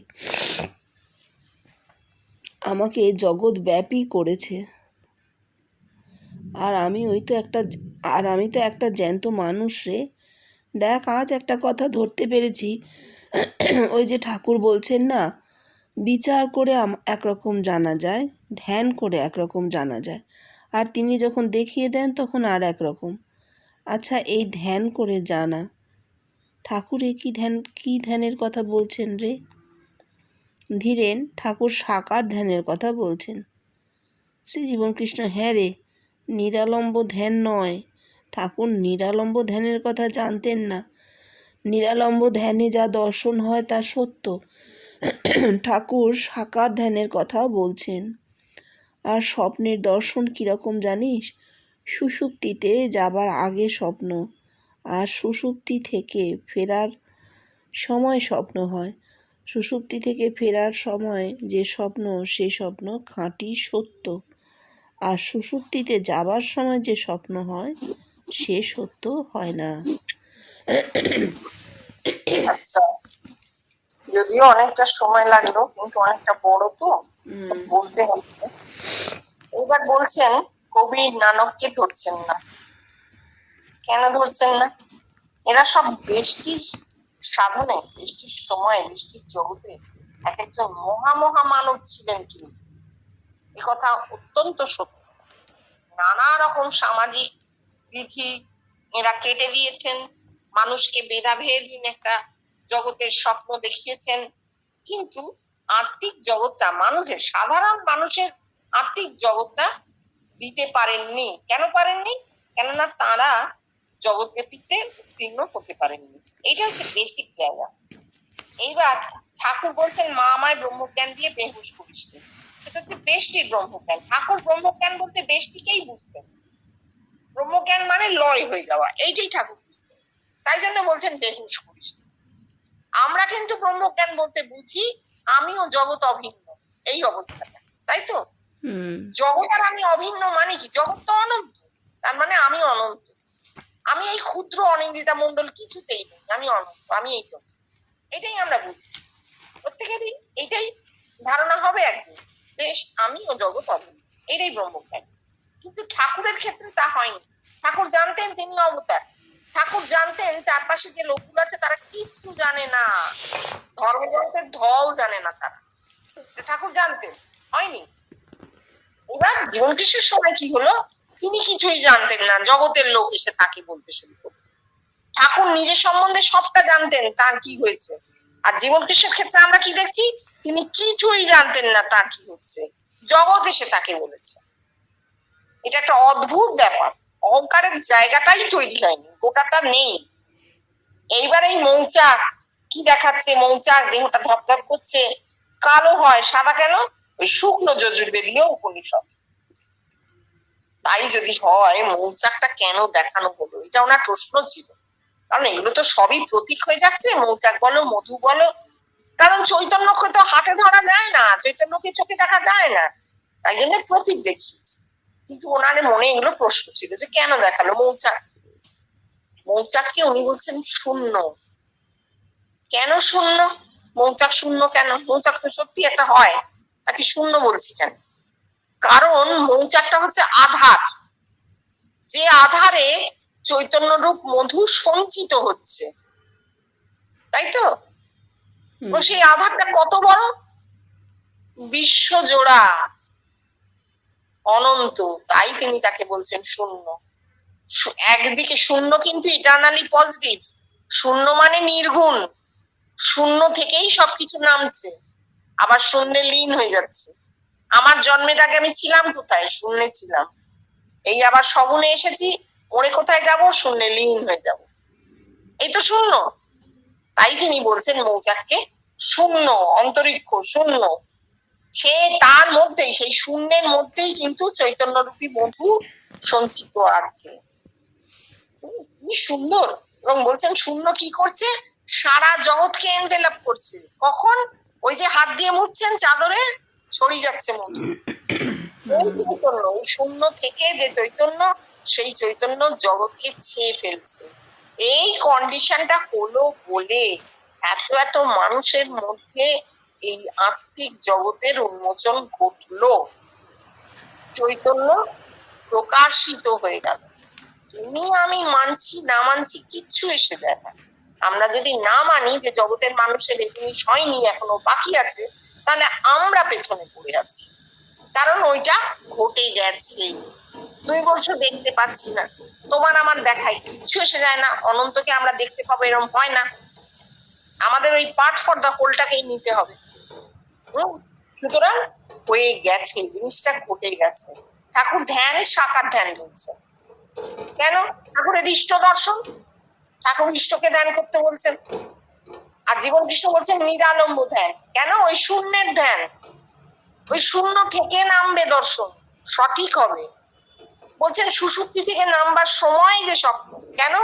আমাকে জগৎ ব্যাপী করেছে। আর আমি তো একটা জ্যান্ত মানুষ রে। দেখ, আজ একটা কথা ধরতে পেরেছি। ওই যে ঠাকুর বলছেন না, বিচার করে একরকম জানা যায়, ধ্যান করে একরকম জানা যায়, আর তিনি যখন দেখিয়ে দেন তখন আর একরকম। আচ্ছা, এই ধ্যান করে জানা, ঠাকুরে কি ধ্যানের কথা বলছেন রে? ধীরেন ঠাকুর সাকার ধ্যানের কথা বলছেন। শ্রীজীবন কৃষ্ণ: হ্যাঁ রে, নিরালম্ব ধ্যান নয়। ঠাকুর নিরালম্ব ধ্যানের কথা জানতেন না। নিরালম্ব ধ্যানে যা দর্শন হয় তা সত্য। ঠাকুর সাকার ধ্যানের কথা বলছেন। আর স্বপ্নের দর্শন কীরকম জানিস? সুষুপ্তিতে যাবার আগে স্বপ্ন, আর সুষুপ্তি থেকে ফেরার সময় স্বপ্ন হয়। সুষুপ্তি থেকে ফেরার সময় যে স্বপ্ন, সে স্বপ্ন খাঁটি সত্য। আর সুষুপ্তিতে যাবার সময় যে স্বপ্ন হয় সে সত্য হয় না। আচ্ছা, যদিও অনেকটা সময় লাগলো কিন্তু অনেকটা বড় তো বলতে হচ্ছে। এবার বলছেন কবি নানককে ধরছেন না। কেন ধরছেন না? এরা সব বৃষ্টির সাধনে, বৃষ্টির সময়, বৃষ্টির জগতে এক একজন মহা মানব ছিলেন। কিন্তু এ কথা অত্যন্ত সত্য। নানা রকম সামাজিক বিধি এরা কেটে দিয়েছেন, মানুষকে ভেদাভেদহীন একটা জগতের স্বপ্ন দেখিয়েছেন, কিন্তু আত্মিক জগৎটা মানুষের, সাধারণ মানুষের আত্মিক জগৎটা দিতে পারেননি। কেন পারেননি? কেননা তারা জগৎব্যাপীতে উত্তীর্ণ হতে পারেননি। এইটা হচ্ছে বেসিক জায়গা। এইবার ঠাকুর বলছেন মা আমায় ব্রহ্মজ্ঞান দিয়ে বেহুশ করিস নি। সেটা হচ্ছে বেষ্টির ব্রহ্মজ্ঞান। ঠাকুর ব্রহ্মজ্ঞান বলতে বেষ্টিকেই বুঝতেন। ব্রহ্মজ্ঞান মানে লয় হয়ে যাওয়া, এইটাই ঠাকুর বুঝতেন। তাই জন্য বলছেন বেহুশ করিস নি। আমরা কিন্তু ব্রহ্মজ্ঞান বলতে বুঝি আমিও জগৎ অভিন্ন, এই অবস্থাটা, তাই তো? জগৎ আর আমি অভিন্ন মানে কি? জগৎ তো অনন্ত, তার মানে আমি অনন্ত। আমি এই ক্ষুদ্র অনিন্দিতা মণ্ডল কিছুতেই নেই, আমি অনন্ত, আমি এই জগৎ। এটাই আমরা বুঝি, প্রত্যেকেরই এইটাই ধারণা হবে একদিন যে আমিও জগৎ অভিন্ন, এটাই ব্রহ্মজ্ঞান। কিন্তু ঠাকুরের ক্ষেত্রে তা হয়নি। ঠাকুর জানতেন তিনি অবতার। ঠাকুর জানতেন চারপাশে যে লোকগুলো আছে তারা কিছু জানে না, ধর্মগ্রন্থের ধল জানে না তারা। ঠাকুর জানতেন, হয়নি। এবার জীবন কৃষ্ণের সময় কি হলো? তিনি কিছুই জানতেন না, জগতের লোক এসে তাকে বলতে শুরু করলো। ঠাকুর নিজের সম্বন্ধে সবটা জানতেন তার কি হয়েছে। আর জীবন কৃষ্ণের ক্ষেত্রে আমরা কি দেখছি? তিনি কিছুই জানতেন না তার কি হচ্ছে, জগৎ এসে তাকে বলেছে। এটা একটা অদ্ভুত ব্যাপার। অহংকারের জায়গাটাই তৈরি হয়নি, গোটাটা নেই। এইবার এই মৌচাক কি দেখাচ্ছে? মৌচাক দেহটা ধপধপ করছে, কালো হয়, সাদা কেন? ওই শুক্ল যজুর্বেদীয় উপনিষদ। তাই যদি হয় মৌচাকটা কেন দেখানো হলো, এটা ওনার প্রশ্ন ছিল। কারণ এগুলো তো সবই প্রতীক হয়ে যাচ্ছে, মৌচাক বলো মধু বলো। কারণ চৈতন্যকে তো হাতে ধরা যায় না, চৈতন্যকে চোখে দেখা যায় না, তাই জন্য প্রতীক দেখিয়েছি। কিন্তু ওনার মনে এগুলো প্রশ্ন ছিল যে কেন দেখালো মৌচাক। মৌচাককে উনি বলছেন শূন্য। কেন শূন্য? মৌচাক শূন্য কেন? মৌচাক তো সত্যি একটা হয়, তাকে শূন্য বলছি কেন? কারণ মৌচাকটা হচ্ছে আধার, যে আধারে চৈতন্য রূপ মধু সঞ্চিত হচ্ছে, তাই তো? সেই আধারটা কত বড়? বিশ্ব জোড়া, অনন্ত। তাই তিনি তাকে বলছেন শূন্য। একদিকে শূন্য কিন্তু ইটারনালি পজিটিভ। শূন্য মানে নির্গুণ, শূন্য থেকেই সবকিছু নামছে, আবার শূন্যে লীন হয়ে যাচ্ছে। আমার জন্মের আগে আমি ছিলাম কোথায়? শূন্যে ছিলাম। এই আবার সগুণে এসেছি, ওরে কোথায় যাব? শূন্যে লীন হয়ে যাব। এই তো শূন্য। তাই তিনি বলছেন মৌচাককে শূন্য, অন্তরিক্ষ শূন্য। সে তার মধ্যেই, সেই শূন্যের মধ্যেই কিন্তু চৈতন্য রূপী মধু সঞ্চিত আছে। কি সুন্দর। এবং বলছেন শূন্য কি করছে? সারা জগৎকে এনভেলপ করছে। কখন? ওই যে হাত দিয়ে মুছছেন চাদরে, ছড়িয়ে যাচ্ছে মধু। ওই চৈতন্য, ওই শূন্য থেকে যে চৈতন্য, সেই চৈতন্য জগৎকে ছেয়ে ফেলছে। এই কন্ডিশনটা হলো বলে এত এত মানুষের মধ্যে এই আত্মিক জগতের উন্মোচন ঘটলো, চৈতন্য প্রকাশিত হয়ে গেল। তুমি আমি মানছি না মানছি কিচ্ছু এসে যায় না। আমরা যদি না মানি যে জগতের মানুষের এই জিনিস হয়নি, এখনো বাকি আছে, তাহলে আমরা পেছনে পড়ে আছি। কারণ ওইটা ঘটে গেছে। তুমি বলছো দেখতে পাচ্ছি না, তোমার আমার দেখায় কিচ্ছু এসে যায় না। অনন্তকে আমরা দেখতে পাবো এরকম হয় না। আমাদের ওই পার্ট ফর দ্য হোলটাকেই নিতে হবে। সুতরাং হয়ে গেছে, জিনিসটা ঘটে গেছে। ঠাকুর ধ্যান, সাকার ধ্যান বলছে। কেন? ঠাকুরের ইষ্ট দর্শন, ঠাকুর ইষ্টকে ধ্যান করতে বলছেন। আর জীবন কৃষ্ণ বলছেন নিরালম্ব ধ্যান। কেন? ওই শূন্যের ধ্যান। ওই শূন্য থেকে নামবে দর্শন, সঠিক হবে। বলছেন সুষুপ্তি থেকে নামবার সময় যে স্বপ্ন, কেন?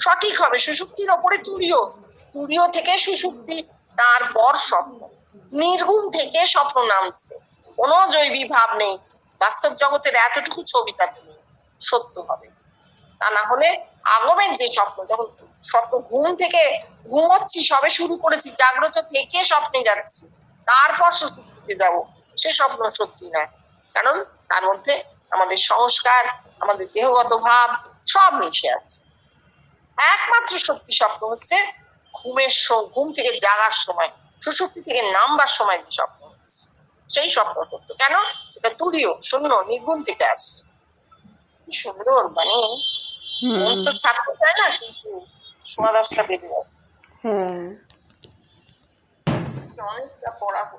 সঠিক হবে। সুষুপ্তির ওপরে তুরীয়, তুরীয় থেকে সুষুপ্তি, তারপর স্বপ্ন। নির্গুণ থেকে স্বপ্ন নামছে, কোনো জৈবী ভাব নেই। বাস্তব জগতের এতটুকু ছবিটা নেই, সত্য হবে। তা না হলে আগমের যে স্বপ্ন, যখন স্বপ্ন ঘুম থেকে ঘুমোচ্ছি, সবে শুরু করেছি, জাগ্রত থেকে স্বপ্নে যাচ্ছি, তারপর সুষুপ্তিতে যাব, সে স্বপ্ন সত্যি নয়। কারণ তার মধ্যে আমাদের সংস্কার, আমাদের দেহগত ভাব সব মিশে আছে। একমাত্র সত্যি স্বপ্ন হচ্ছে ঘুমের ঘুম থেকে জাগার সময়, সুষুপ্তি থেকে নামবার সময় যে স্বপ্ন হচ্ছে, জিনিসটাই স্বপ্ন সত্য। কেন? সেটা তুরীয়, শূন্য, নির্গুণ থেকে আসছে। কি সুন্দর, মানে মন তো ছাড়তে চায় না, কিন্তু 10:15 বেজে যাচ্ছে, হ্যাঁ অনেকটা পড়া হলো।